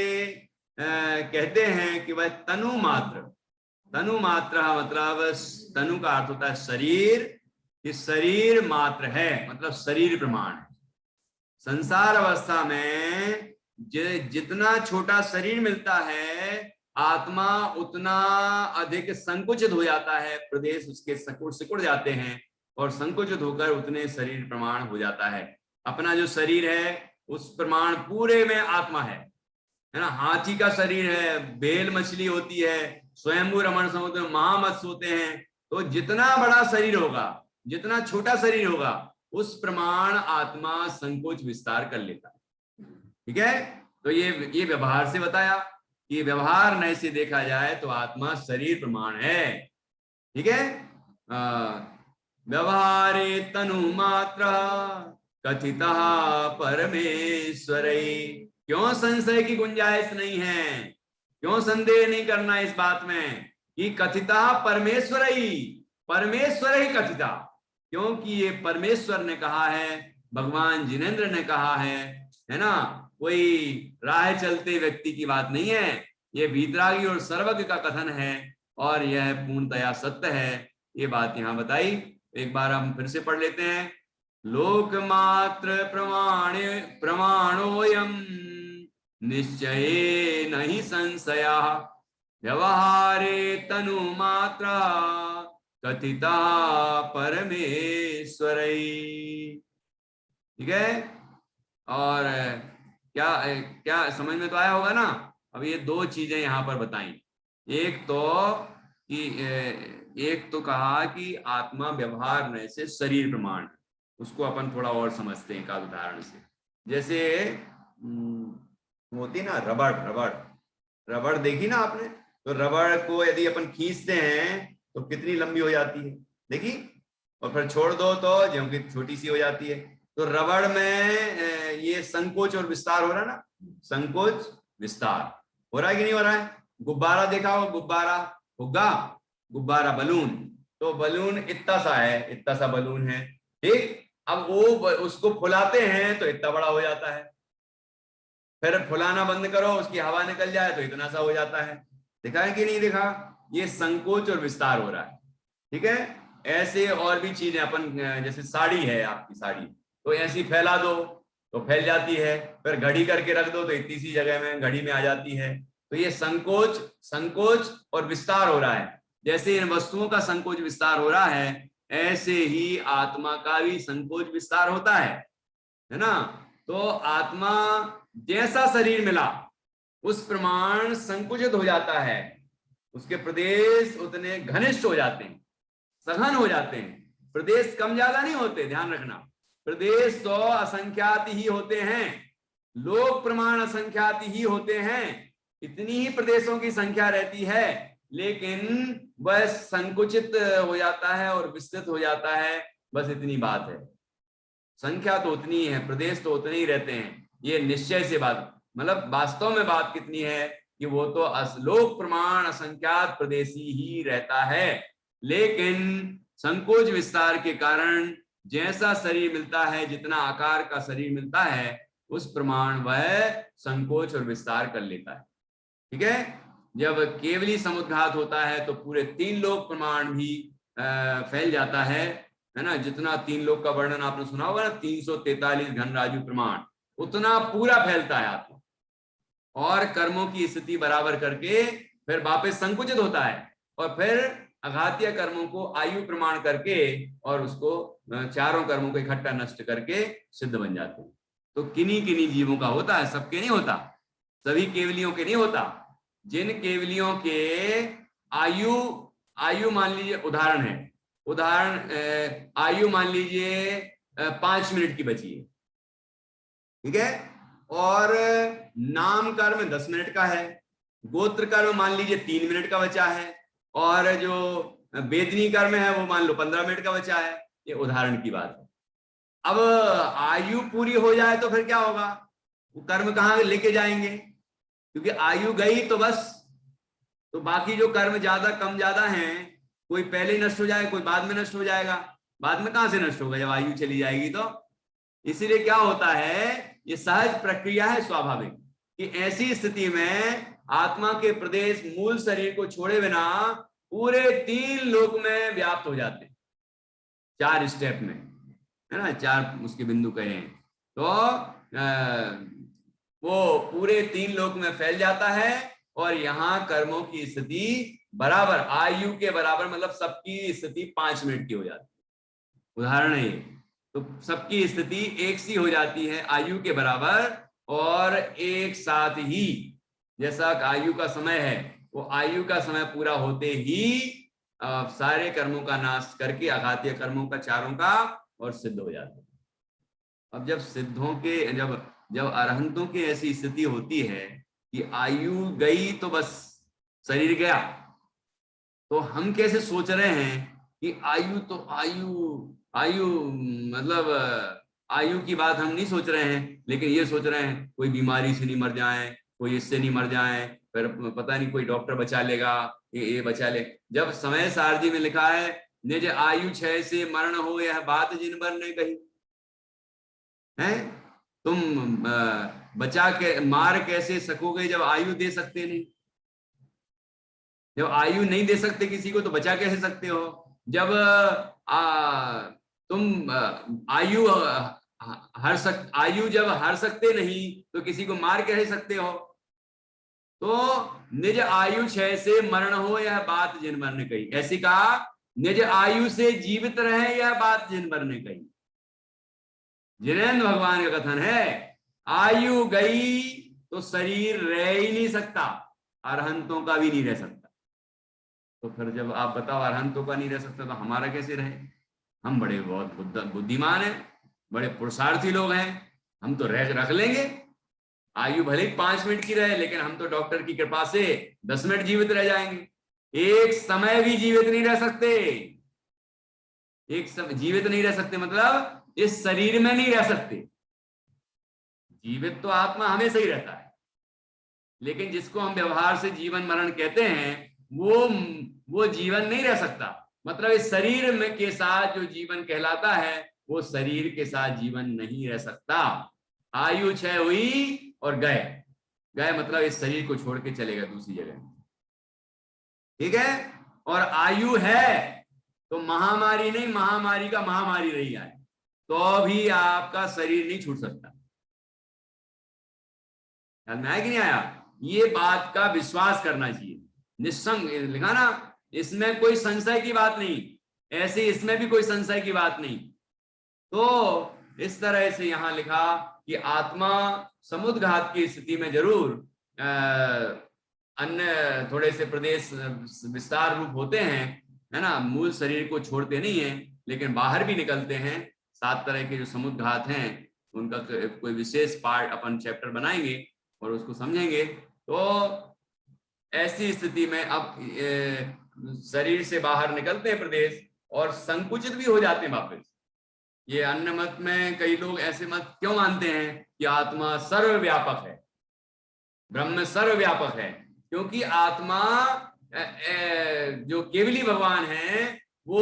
कहते हैं कि वह तनु मात्र, तनु मात्र मतलब तनु का अर्थ होता है शरीर, इस शरीर मात्र है मतलब शरीर प्रमाण है। संसार अवस्था में जितना छोटा शरीर मिलता है आत्मा उतना अधिक संकुचित हो जाता है, प्रदेश उसके सिकुड़ जाते हैं और संकुचित होकर उतने शरीर प्रमाण हो जाता है। अपना जो शरीर है उस प्रमाण पूरे में आत्मा है ना। हाथी का शरीर है, बेल मछली होती है, स्वयंभू रमण समुद्र में महामत्स्य होते हैं। तो जितना बड़ा शरीर होगा, जितना छोटा शरीर होगा, उस प्रमाण आत्मा संकोच विस्तार कर लेता है। ठीक है, तो ये व्यवहार से बताया कि व्यवहार नए से देखा जाए तो आत्मा शरीर प्रमाण है। ठीक है, व्यवहारे तनु मात्र कथिता परमेश्वरै। क्यों संशय की गुंजाइश नहीं है, क्यों संदेह नहीं करना इस बात में कि कथिता परमेश्वरै, परमेश्वर ही कथिता, क्योंकि ये परमेश्वर ने कहा है, भगवान जिनेंद्र ने कहा है ना। कोई राह चलते व्यक्ति की बात नहीं है, ये वीतरागी और सर्वज्ञ का कथन है और यह पूर्णतया सत्य है। ये बात यहाँ बताई। एक बार हम फिर से पढ़ लेते हैं। लोकमात्र प्रमाणोयम निश्चये नहीं संशया व्यवहारे तनु मात्र कथिता परमेश्वरै। ठीक है, और क्या समझ में तो आया होगा ना। अब ये 2 चीजें यहाँ पर बताई। एक तो कहा कि आत्मा व्यवहार में से शरीर प्रमाण, उसको अपन थोड़ा और समझते हैं एक उदाहरण से। जैसे होती ना रबड़ देखी ना आपने, तो रबड़ को यदि अपन खींचते हैं तो कितनी लंबी हो जाती है, देखी, और फिर छोड़ दो तो जो कि छोटी सी हो जाती है। तो रबड़ में ये संकोच और विस्तार हो रहा है ना, संकोच विस्तार हो रहा है कि नहीं हो रहा है। गुब्बारा देखा हो, गुब्बारा, फुग्गा, गुब्बारा, बलून, तो बलून इतना सा है, इतना सा बलून है। ठीक, अब वो उसको फुलाते हैं तो इतना बड़ा हो जाता है, फिर फुलाना बंद करो, उसकी हवा निकल जाए तो इतना सा हो जाता है। देखा है कि नहीं देखा, ये संकोच और विस्तार हो रहा है। ठीक है, ऐसे और भी चीजें अपन, जैसे साड़ी है, आपकी साड़ी, तो ऐसी फैला दो तो फैल जाती है, फिर घड़ी करके रख दो तो इतनी सी जगह में घड़ी में आ जाती है। तो ये संकोच और विस्तार हो रहा है। जैसे इन वस्तुओं का संकोच विस्तार हो रहा है, ऐसे ही आत्मा का भी संकोच विस्तार होता है ना। तो आत्मा जैसा शरीर मिला उस प्रमाण संकुचित हो जाता है, उसके प्रदेश उतने घनिष्ठ हो जाते हैं, सघन हो जाते हैं। प्रदेश कम ज्यादा नहीं होते, ध्यान रखना। प्रदेश तो असंख्यात ही होते हैं, लोक प्रमाण असंख्यात ही होते हैं, इतनी ही प्रदेशों की संख्या रहती है, लेकिन वह संकुचित हो जाता है और विस्तृत हो जाता है, बस इतनी बात है। संख्या तो उतनी है, प्रदेश तो उतने ही रहते हैं। ये निश्चय से बात, मतलब वास्तव में बात कितनी है कि वो तो लोक प्रमाण असंख्यात प्रदेशी ही रहता है, लेकिन संकोच विस्तार के कारण जैसा शरीर मिलता है, जितना आकार का शरीर मिलता है, उस प्रमाण वह संकोच और विस्तार कर लेता है। ठीक है, जब केवली समुद्घात होता है तो पूरे 3 लोक प्रमाण भी फैल जाता है ना। जितना 3 लोक का वर्णन आपने सुना होगा ना, 343 घनराजु प्रमाण, उतना पूरा फैलता है आत्मा, और कर्मों की स्थिति बराबर करके फिर वापस संकुचित होता है, और फिर अघातीय कर्मों को आयु प्रमाण करके और उसको चारों कर्मों को इकट्ठा नष्ट करके सिद्ध बन जाते हैं। तो किन्हीं जीवों का होता है, सबके नहीं होता, सभी केवलियों के नहीं होता। जिन केवलियों के आयु मान लीजिए, उदाहरण आयु मान लीजिए 5 मिनट की बची है, ठीक है, और नाम कर्म 10 मिनट का है, गोत्र कर्म मान लीजिए 3 मिनट का बचा है, और जो वेदनी कर्म है वो मान लो 15 मिनट का बचा है, ये उदाहरण की बात है। अब आयु पूरी हो जाए तो फिर क्या होगा, वो कर्म कहाँ लेके जाएंगे, क्योंकि आयु गई तो बस, तो बाकी जो कर्म ज्यादा कम ज्यादा हैं, कोई पहले ही नष्ट हो जाएगा, कोई बाद में नष्ट हो जाएगा। बाद में कहां से नष्ट होगा, जब आयु चली जाएगी तो। इसीलिए क्या होता है, ये सहज प्रक्रिया है, स्वाभाविक, कि ऐसी स्थिति में आत्मा के प्रदेश मूल शरीर को छोड़े बिना पूरे 3 लोक में व्याप्त हो जाते हैं, 4 स्टेप में, है ना, 4 उसके बिंदु कहे हैं, तो वो पूरे 3 लोक में फैल जाता है। और यहाँ कर्मों की स्थिति बराबर आयु के बराबर, मतलब सबकी स्थिति 5 मिनट की हो जाती है, उदाहरण है ये। तो सबकी स्थिति एक सी हो जाती है आयु के बराबर, और एक साथ ही जैसा आयु का समय है, वो आयु का समय पूरा होते ही सारे कर्मों का नाश करके अघातीय कर्मों का, चारों का, और सिद्ध हो जाते हैं। अब जब सिद्धों के, जब अरहंतों की ऐसी स्थिति होती है कि आयु गई तो बस शरीर गया, तो हम कैसे सोच रहे हैं कि आयु तो आयु मतलब आयु की बात हम नहीं सोच रहे हैं, लेकिन ये सोच रहे हैं कोई बीमारी से नहीं मर जाए, कोई इससे नहीं मर जाए, फिर पता नहीं कोई डॉक्टर बचा लेगा, ये बचा ले। जब समय सारथी में लिखा है निज आयु 6 से मरण हो, यह बात जिन पर ने कही है, तुम बचा के मार कैसे सकोगे जब आयु दे सकते नहीं। जब आयु नहीं दे सकते किसी को तो बचा कैसे सकते हो। जब तुम आयु जब हर सकते नहीं तो किसी को मार कैसे सकते हो। तो निज आयु 6 से मरण हो, यह बात जिन पर ने कही। ऐसी कहा निज आयु से जीवित रहे, यह बात जिन पर ने कही। जिनेन्द्र भगवान का कथन है, आयु गई तो शरीर रह ही नहीं सकता, अरहंतों का भी नहीं रह सकता। तो फिर जब आप बताओ अरहंतों का नहीं रह सकता तो हमारा कैसे रहे। हम बड़े बहुत बुद्धिमान हैं, बड़े पुरुषार्थी लोग हैं, हम तो रख लेंगे। आयु भले ही 5 मिनट की रहे, लेकिन हम तो डॉक्टर की कृपा से 10 मिनट जीवित रह जाएंगे। एक समय भी जीवित नहीं रह सकते। एक समय जीवित नहीं रह सकते मतलब इस शरीर में नहीं रह सकते। जीवित तो आत्मा हमेशा ही रहता है, लेकिन जिसको हम व्यवहार से जीवन मरण कहते हैं वो जीवन नहीं रह सकता। मतलब इस शरीर में के साथ जो जीवन कहलाता है वो शरीर के साथ जीवन नहीं रह सकता। आयु 6 हुई और गए मतलब इस शरीर को छोड़ के चले गए दूसरी जगह, ठीक है। और आयु है तो महामारी नहीं, महामारी का महामारी नहीं आए तो भी आपका शरीर नहीं छूट सकता। याद में आया कि नहीं आया। ये बात का विश्वास करना चाहिए, निस्संग लिखा ना, इसमें कोई संशय की बात नहीं, ऐसे इसमें भी कोई संशय की बात नहीं। तो इस तरह से यहां लिखा कि आत्मा समुद्घात की स्थिति में जरूर अन्य थोड़े से प्रदेश विस्तार रूप होते हैं, है ना, मूल शरीर को छोड़ते नहीं है, लेकिन बाहर भी निकलते हैं। 7 तरह के जो समुद्घात हैं उनका कोई विशेष पार्ट अपन चैप्टर बनाएंगे और उसको समझेंगे। तो ऐसी स्थिति में अब शरीर से बाहर निकलते हैं प्रदेश और संकुचित भी हो जाते हैं वापस। ये अन्य मत में कई लोग ऐसे मत क्यों मानते हैं कि आत्मा सर्वव्यापक है, ब्रह्म सर्वव्यापक है, क्योंकि आत्मा जो केवली भगवान है वो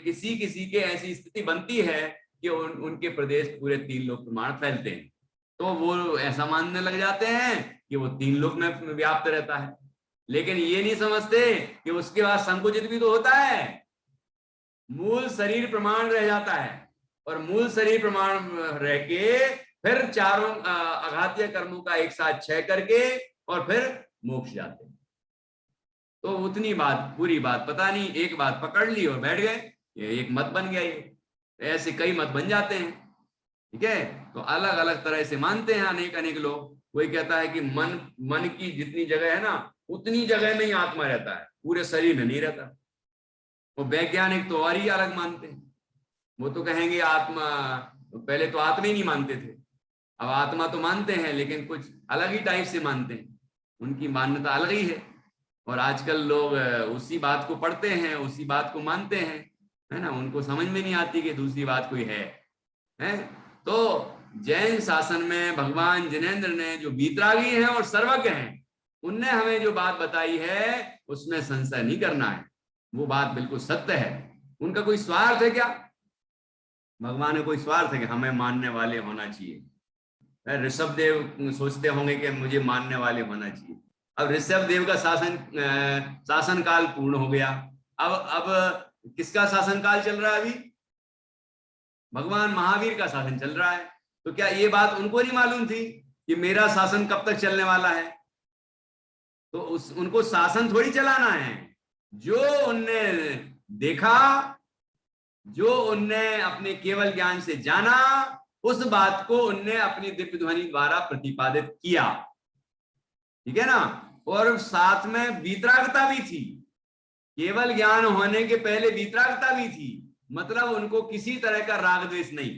किसी के ऐसी स्थिति बनती है कि उनके प्रदेश पूरे 3 लोक प्रमाण फैलते हैं। तो वो ऐसा मानने लग जाते हैं कि वो 3 लोक में व्याप्त रहता है, लेकिन ये नहीं समझते कि उसके बाद संकुचित भी तो होता है, मूल शरीर प्रमाण रह जाता है, और मूल शरीर प्रमाण रह के फिर चारों अघातीय कर्मों का एक साथ क्षय करके और फिर मोक्ष जाते हैं। तो उतनी बात, पूरी बात पता नहीं, एक बात पकड़ ली और बैठ गए, ये एक मत बन गया। ये ऐसे कई मत बन जाते हैं, ठीक है। तो अलग अलग तरह से मानते हैं अनेक लोग। कोई कहता है कि मन की जितनी जगह है ना उतनी जगह में ही आत्मा रहता है, पूरे शरीर में नहीं रहता। वो वैज्ञानिक तो और ही अलग मानते हैं, वो तो कहेंगे आत्मा, पहले तो आत्मा ही नहीं मानते थे, अब आत्मा तो मानते हैं लेकिन कुछ अलग ही टाइप से मानते हैं, उनकी मान्यता अलग ही है। और आजकल लोग उसी बात को पढ़ते हैं, उसी बात को मानते हैं, है ना। उनको समझ में नहीं आती कि दूसरी बात कोई है। तो जैन शासन में भगवान जिनेंद्र ने, जो वीतरागी हैं और सर्वज्ञ हैं, उनने हमें जो बात बताई है उसमें संशय नहीं करना है। वो बात बिल्कुल सत्य है। उनका कोई स्वार्थ है क्या? भगवान का कोई स्वार्थ है कि हमें मानने वाले होना चाहिए? ऋषभ देव सोचते होंगे कि मुझे मानने वाले होना चाहिए। अब ऋषभ देव का शासन काल पूर्ण हो गया। अब किसका शासन काल चल रहा है? अभी भगवान महावीर का शासन चल रहा है। तो क्या ये बात उनको नहीं मालूम थी कि मेरा शासन कब तक चलने वाला है? तो उनको शासन थोड़ी चलाना है। जो उनने देखा, जो उनने अपने केवल ज्ञान से जाना, उस बात को उनने अपनी दिव्य ध्वनि द्वारा प्रतिपादित किया। ठीक है ना। और साथ में वीतरागता भी थी। केवल ज्ञान होने के पहले वीतरागता भी थी। मतलब उनको किसी तरह का राग द्वेष नहीं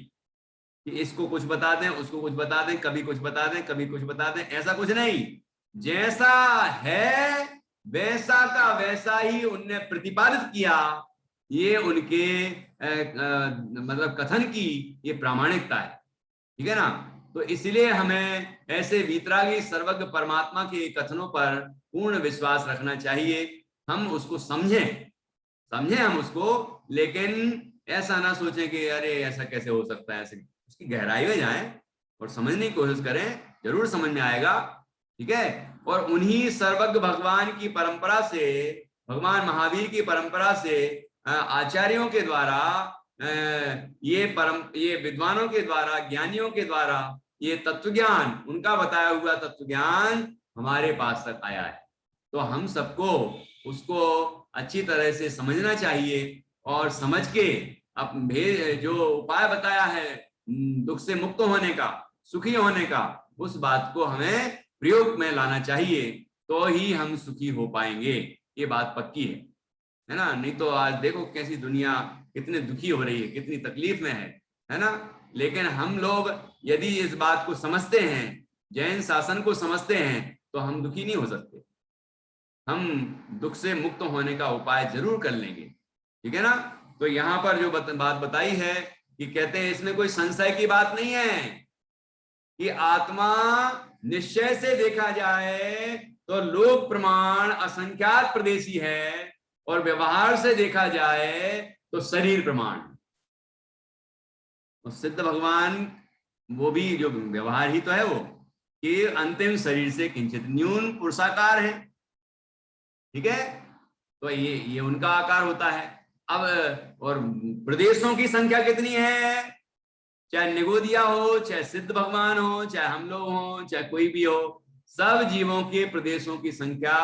कि इसको कुछ बता दें, उसको कुछ बता दें, कभी कुछ बता दें, कभी कुछ बता दें, ऐसा कुछ नहीं। जैसा है वैसा का वैसा ही उनने प्रतिपादित किया। ये उनके मतलब कथन की ये प्रामाणिकता है। ठीक है ना। तो इसलिए हमें ऐसे वीतरागी सर्वज्ञ परमात्मा के कथनों पर पूर्ण विश्वास रखना चाहिए। हम उसको समझें हम उसको, लेकिन ऐसा ना सोचें कि अरे ऐसा कैसे हो सकता है। ऐसे उसकी गहराई में जाएं और समझने की कोशिश करें, जरूर समझ में आएगा। ठीक है। और उन्हीं सर्वज्ञ भगवान की परंपरा से, भगवान महावीर की परंपरा से आचार्यों के द्वारा, ये विद्वानों के द्वारा, ज्ञानियों के द्वारा ये तत्वज्ञान, उनका बताया हुआ तत्वज्ञान हमारे पास तक आया है। तो हम सबको उसको अच्छी तरह से समझना चाहिए और समझ के अब जो उपाय बताया है दुख से मुक्त होने का, सुखी होने का, उस बात को हमें प्रयोग में लाना चाहिए। तो ही हम सुखी हो पाएंगे। ये बात पक्की है ना। नहीं तो आज देखो कैसी दुनिया कितनी दुखी हो रही है, कितनी तकलीफ में है ना। लेकिन हम लोग यदि इस बात को समझते हैं, जैन शासन को समझते हैं, तो हम दुखी नहीं हो सकते। हम दुख से मुक्त होने का उपाय जरूर कर लेंगे। ठीक है ना। तो यहाँ पर जो बात बताई है कि कहते हैं इसमें कोई संशय की बात नहीं है कि आत्मा निश्चय से देखा जाए तो लोक प्रमाण असंख्यात प्रदेशी है, और व्यवहार से देखा जाए तो शरीर प्रमाण। और सिद्ध भगवान वो भी जो व्यवहार ही तो है वो कि अंतिम शरीर से किंचित न्यून पुरुषाकार है। ठीक है। तो ये उनका आकार होता है। अब और प्रदेशों की संख्या कितनी है? चाहे निगोदिया हो, चाहे सिद्ध भगवान हो, चाहे हम लोग हो, चाहे कोई भी हो, सब जीवों के प्रदेशों की संख्या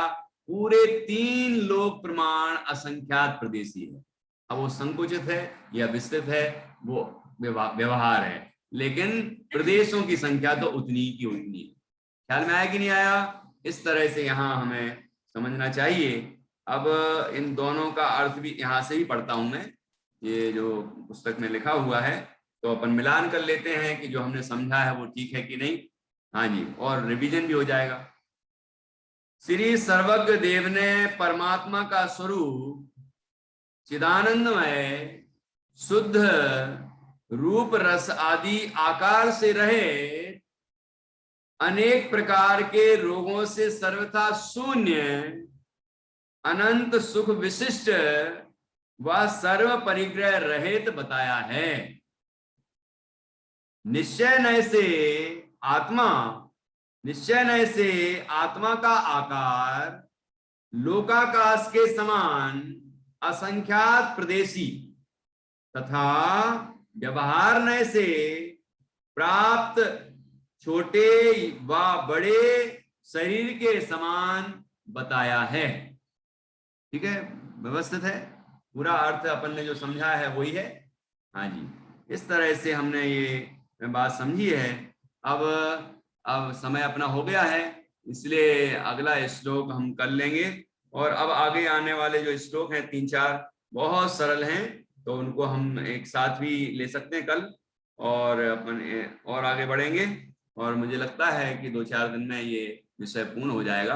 पूरे 3 लोक प्रमाण असंख्यात प्रदेशी है। अब वो संकुचित है या विस्तृत है, वो व्यवहार है, लेकिन प्रदेशों की संख्या तो उतनी की उतनी है। ख्याल में आया कि नहीं आया? इस तरह से यहाँ हमें समझना चाहिए। अब इन दोनों का अर्थ भी यहाँ से भी पढ़ता हूं मैं, ये जो पुस्तक में लिखा हुआ है, तो अपन मिलान कर लेते हैं कि जो हमने समझा है वो ठीक है कि नहीं। हाँ जी, और रिवीजन भी हो जाएगा। श्री सर्वज्ञ देव ने परमात्मा का स्वरूप चिदानंदमय शुद्ध रूप रस आदि आकार से रहे अनेक प्रकार के रोगों से सर्वथा शून्य अनंत सुख विशिष्ट व सर्व परिग्रह रहित बताया है। निश्चय नय से आत्मा का आकार लोकाकाश के समान असंख्यात प्रदेशी तथा व्यवहार नय से प्राप्त छोटे व बड़े शरीर के समान बताया है। ठीक है, व्यवस्थित है, पूरा अर्थ अपन ने जो समझा है वही है। हाँ जी, इस तरह से हमने ये बात समझी है। अब समय अपना हो गया है, इसलिए अगला श्लोक हम कर लेंगे। और अब आगे आने वाले जो श्लोक हैं 3-4 बहुत सरल हैं, तो उनको हम एक साथ भी ले सकते हैं कल, और अपन और आगे बढ़ेंगे। और मुझे लगता है कि 2-4 दिन में ये विषय पूर्ण हो जाएगा।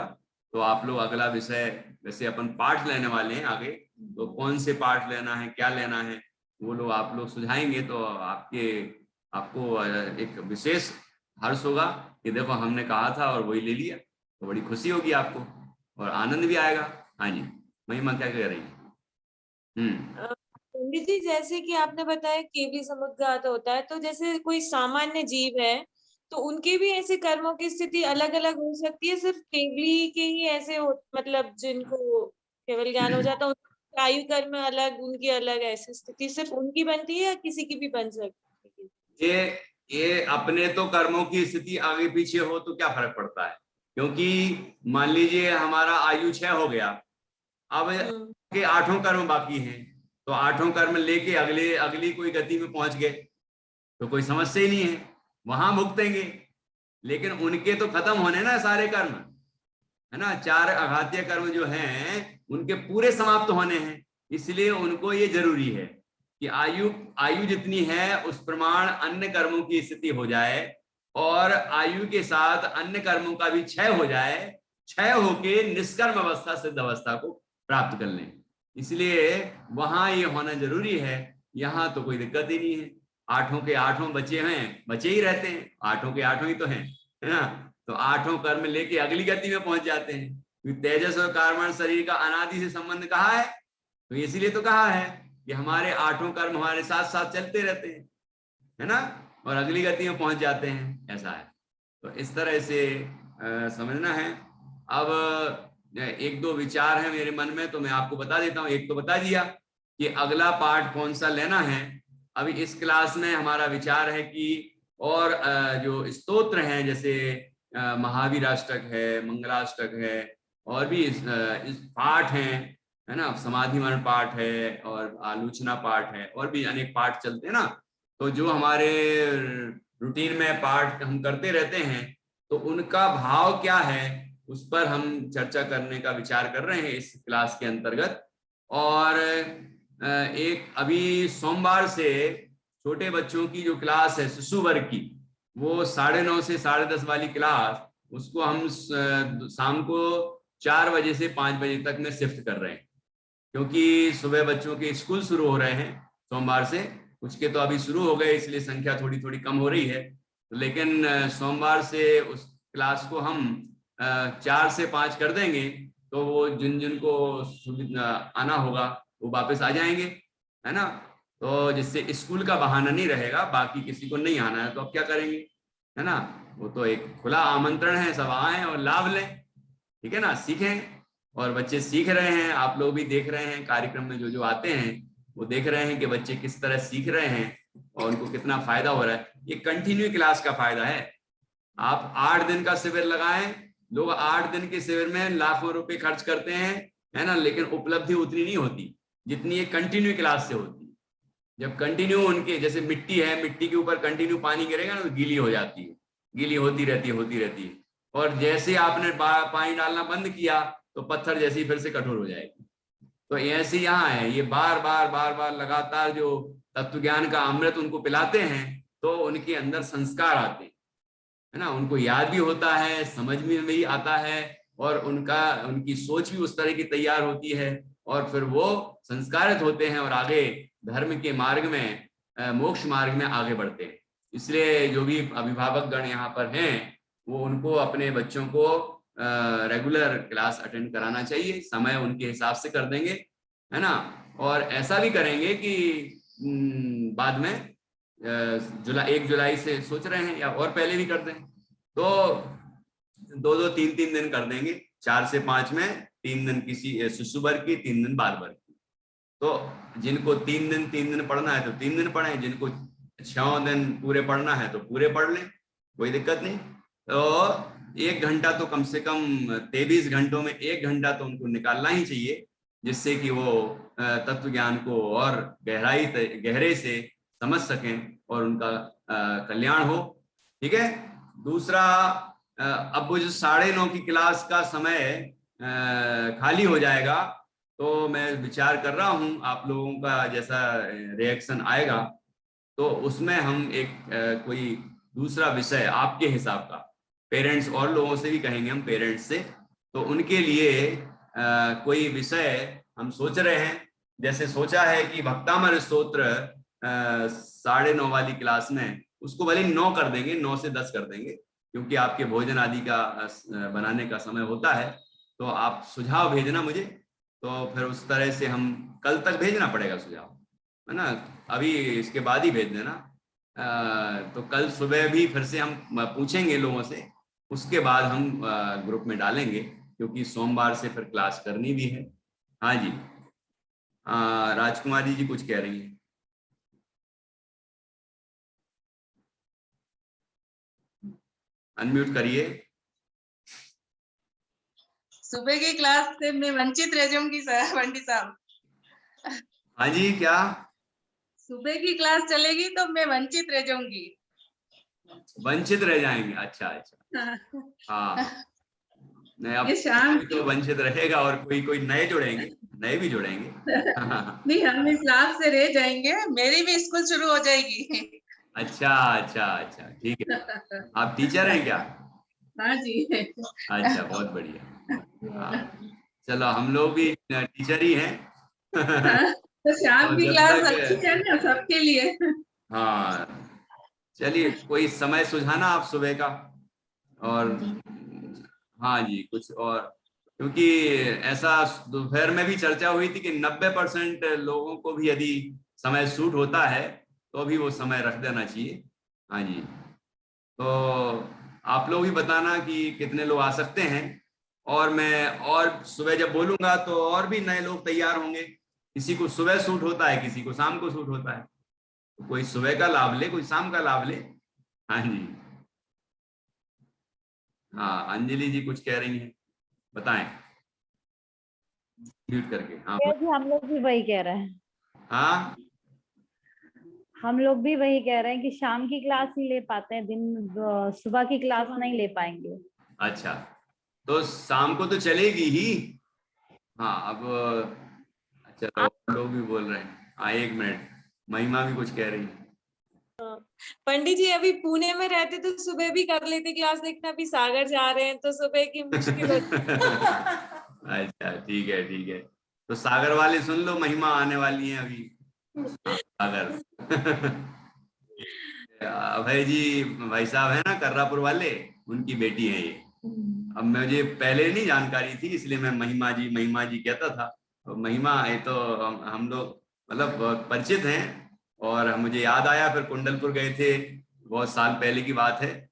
तो आप लोग अगला विषय, वैसे अपन पाठ लेने वाले हैं आगे, तो कौन से पाठ लेना है, क्या लेना है, वो लोग आप लोग सुझाएंगे तो आपको एक विशेष हर्ष होगा कि देखो हमने कहा था और वही ले लिया, तो बड़ी खुशी होगी आपको और आनंद भी आएगा। हाँ जी, महिमा क्या कह रही है? पंडित जी, जैसे कि आपने बताया केवली समुद्घात होता है, तो जैसे कोई सामान्य जीव है तो उनके भी ऐसे कर्मों की स्थिति अलग अलग हो सकती है? सिर्फ केवली के ही ऐसे हो, मतलब जिनको केवल ज्ञान हो जाता है उनकी आयु कर्म अलग, उनकी अलग ऐसी स्थिति सिर्फ उनकी बनती है या किसी की भी बन सकती है? ये अपने तो कर्मों की स्थिति आगे पीछे हो तो क्या फर्क पड़ता है, क्योंकि मान लीजिए हमारा आयु 6 हो गया, अब के 8 कर्म बाकी हैं, तो 8 कर्म लेके अगली कोई गति में पहुंच गए तो कोई समस्या ही नहीं है, वहां भुगतेंगे। लेकिन उनके तो खत्म होने ना सारे कर्म, है ना, 4 आघातीय कर्म जो हैं उनके पूरे समाप्त होने हैं, इसलिए उनको ये जरूरी है कि आयु जितनी है उस प्रमाण अन्य कर्मों की स्थिति हो जाए और आयु के साथ अन्य कर्मों का भी क्षय हो जाए, क्षय होके निष्कर्म अवस्था, सिद्ध अवस्था को प्राप्त कर लें। इसलिए वहां ये होना जरूरी है, यहाँ तो कोई दिक्कत ही नहीं है। 8 के 8 बचे हैं, बचे ही रहते हैं, 8 के 8 ही तो हैं, है ना, तो 8 कर्म लेके अगली गति में पहुंच जाते हैं। तेजस और कार्बन शरीर का अनादि से संबंध कहा है, तो इसीलिए तो कहा है कि हमारे 8 कर्म हमारे साथ साथ चलते रहते हैं, है ना, और अगली गति में पहुंच जाते हैं, ऐसा है। तो इस तरह से समझना है। अब 1-2 विचार है मेरे मन में, तो मैं आपको बता देता हूँ। एक तो बता दिया कि अगला पाठ कौन सा लेना है। अभी इस क्लास में हमारा विचार है कि और जो स्तोत्र हैं, जैसे महावीराष्टक है, मंगलाष्टक है, और भी इस पाठ हैं, है ना, समाधि मरण पाठ है और आलोचना पाठ है, और भी अनेक पाठ चलते हैं ना। तो जो हमारे रूटीन में पाठ हम करते रहते हैं, तो उनका भाव क्या है उस पर हम चर्चा करने का विचार कर रहे हैं इस क्लास के अंतर्गत। और एक अभी सोमवार से छोटे बच्चों की जो क्लास है शिशु वर्ग की, वो 9:30 से 10:30 वाली क्लास, उसको हम शाम को 4 बजे से 5 बजे तक में शिफ्ट कर रहे हैं, क्योंकि सुबह बच्चों के स्कूल शुरू हो रहे हैं सोमवार से। कुछ के तो अभी शुरू हो गए, इसलिए संख्या थोड़ी थोड़ी कम हो रही है, लेकिन सोमवार से उस क्लास को हम 4 से 5 कर देंगे, तो वो जिन को आना होगा वो वापस आ जाएंगे, है ना। तो जिससे स्कूल का बहाना नहीं रहेगा, बाकी किसी को नहीं आना है तो अब क्या करेंगे, है ना। वो तो एक खुला आमंत्रण है, सब आए और लाभ लें, ठीक है ना, सीखें। और बच्चे सीख रहे हैं, आप लोग भी देख रहे हैं कार्यक्रम में जो आते हैं वो देख रहे हैं कि बच्चे किस तरह सीख रहे हैं और उनको कितना फायदा हो रहा है। ये कंटिन्यू क्लास का फायदा है। आप 8 दिन का शिविर लगाएं, लोग 8 दिन के शिविर में लाखों रुपए खर्च करते हैं, है ना, लेकिन उपलब्धि उतनी नहीं होती जितनी ये कंटिन्यू क्लास से होती। जब कंटिन्यू उनके, जैसे मिट्टी है, मिट्टी के ऊपर कंटिन्यू पानी गिरेगा ना तो गीली हो जाती है, गीली होती रहती है। और जैसे आपने पानी डालना बंद किया तो पत्थर जैसी फिर से कठोर हो जाएगी। तो ऐसे यहाँ है, ये बार बार लगातार जो तत्व ज्ञान का अमृत उनको पिलाते हैं तो उनके अंदर संस्कार आते हैं, है ना, उनको याद भी होता है, समझ में भी आता है, और उनकी सोच भी उस तरह की तैयार होती है, और फिर वो संस्कारित होते हैं और आगे धर्म के मार्ग में, मोक्ष मार्ग में आगे बढ़ते हैं। इसलिए जो भी अभिभावक गण यहाँ पर हैं वो उनको अपने बच्चों को रेगुलर क्लास अटेंड कराना चाहिए, समय उनके हिसाब से कर देंगे, है ना। और ऐसा भी करेंगे कि बाद में 1 जुलाई से सोच रहे हैं, या और पहले भी कर दें, तो 2-2, 3-3 दिन कर देंगे। 4 से 5 में 3 दिन किसी शिशु वर्ग की, 3 दिन बाल वर्ग की। तो जिनको 3 दिन पढ़ना है तो 3 दिन पढ़ें, जिनको 6 दिन पूरे पढ़ना है तो पूरे पढ़ लें, कोई दिक्कत नहीं। तो 1 घंटा तो कम से कम 23 घंटों में 1 घंटा तो उनको निकालना ही चाहिए, जिससे कि वो तत्व ज्ञान को और गहरे से समझ सकें और उनका कल्याण हो, ठीक है। दूसरा, अब वो जो 9:30 की क्लास का समय खाली हो जाएगा, तो मैं विचार कर रहा हूं आप लोगों का जैसा रिएक्शन आएगा तो उसमें हम एक कोई दूसरा विषय आपके हिसाब का, पेरेंट्स और लोगों से भी कहेंगे हम पेरेंट्स से, तो उनके लिए कोई विषय हम सोच रहे हैं। जैसे सोचा है कि भक्तामर स्तोत्र 9:30 वाली क्लास में उसको भले 9 कर देंगे, 9 से 10 कर देंगे, क्योंकि आपके भोजन आदि का बनाने का समय होता है। तो आप सुझाव भेजना मुझे, तो फिर उस तरह से हम कल तक भेजना पड़ेगा सुझाव, है ना, अभी इसके बाद ही भेज देना। तो कल सुबह भी फिर से हम पूछेंगे लोगों से, उसके बाद हम ग्रुप में डालेंगे, क्योंकि सोमवार से फिर क्लास करनी भी है। हाँ जी, राजकुमारी जी कुछ कह रही है। अनम्यूट करिए। सुबह की क्लास से मैं वंचित रह जाऊंगी सर, पंडित साहब। हाँ जी, क्या सुबह की क्लास चलेगी तो मैं वंचित रह जाऊंगी। वंचित रह जाएंगे? अच्छा अच्छा, हाँ, नहीं अब शाम तो वंचित रहेगा और कोई कोई नए जुड़ेंगे, नए भी जुड़ेंगे। नहीं, हम इस क्लास से रह जाएंगे, मेरी भी स्कूल शुरू हो जाएगी। अच्छा अच्छा अच्छा, ठीक है। आप टीचर हैं क्या? हाँ जी। अच्छा, बहुत बढ़िया। चलो, हम लोग भी टीचर ही हैं। तो शाम और की जब क्लास तक, अच्छी है ना सबके लिए। हाँ, चलिए कोई समय सुझाना आप सुबह का। और हाँ जी, कुछ और, क्योंकि ऐसा दोपहर में भी चर्चा हुई थी कि 90% लोगों को भी यदि समय सूट होता है तो भी वो समय रख देना चाहिए। हाँ जी, तो आप लोग भी बताना कि कितने लोग आ सकते हैं, और मैं और सुबह जब बोलूंगा तो और भी नए लोग तैयार होंगे। किसी को सुबह सूट होता है, किसी को शाम को सूट होता है, तो कोई सुबह का लाभ ले, कोई शाम का लाभ ले। हाँ जी, हाँ, अंजलि जी कुछ कह रही हैं, बताएं म्यूट करके। हाँ जी, हम लोग भी वही कह रहे हैं। हाँ, हम लोग भी वही कह रहे हैं कि शाम की क्लास ही ले पाते हैं, सुबह की क्लास नहीं ले पाएंगे। अच्छा, तो शाम को तो चलेगी ही। हाँ, अब चलो, लोग भी बोल रहे हैं। हाँ, 1 मिनट, महिमा भी कुछ कह रही है। पंडित जी अभी पुणे में रहते तो सुबह भी कर लेते क्लास, लेकिन अभी सागर जा रहे हैं तो सुबह की मुश्किल होती है। अच्छा, ठीक है ठीक है, तो सागर वाले सुन लो, महिमा आने वाली है अभी। हाँ, सागर। अभय जी भाई साहब है ना, कर्रापुर वाले, उनकी बेटी है ये। अब मुझे पहले नहीं जानकारी थी, इसलिए मैं महिमा जी कहता था। तो महिमा ये तो हम लोग मतलब बहुत परिचित हैं, और मुझे याद आया, फिर कुंडलपुर गए थे, बहुत साल पहले की बात है,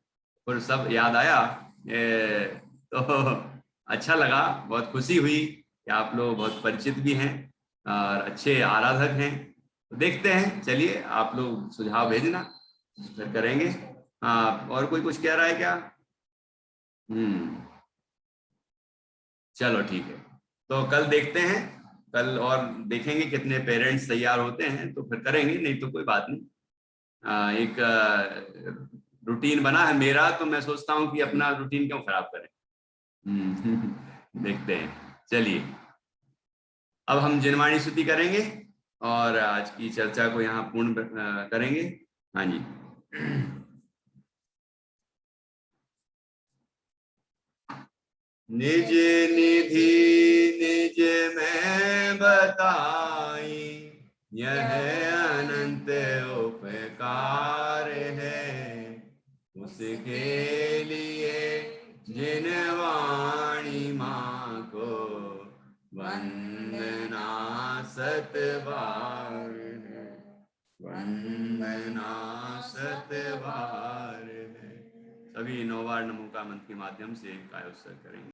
और सब याद आया। तो अच्छा लगा, बहुत खुशी हुई कि आप लोग बहुत परिचित भी हैं और अच्छे आराधक हैं। तो देखते हैं, चलिए आप लोग सुझाव भेजना, फिर करेंगे। हाँ, और कोई कुछ कह रहा है क्या? चलो ठीक है, तो कल देखते हैं, कल और देखेंगे कितने पेरेंट्स तैयार होते हैं, तो फिर करेंगे, नहीं तो कोई बात नहीं। एक रूटीन बना है मेरा, तो मैं सोचता हूँ कि अपना रूटीन क्यों खराब करें। देखते हैं, चलिए अब हम जिनवाणी स्तुति करेंगे और आज की चर्चा को यहाँ पूर्ण करेंगे। हाँ जी। निज निधि निज में बताई, यह अनंत उपकार है, उसके लिए जिनवाणी माँ को वंदना 7 बार है, वंदना 7 बार है। सभी 9 बार नमो का मंत्र के माध्यम से काय उत्सर्ग करेंगे।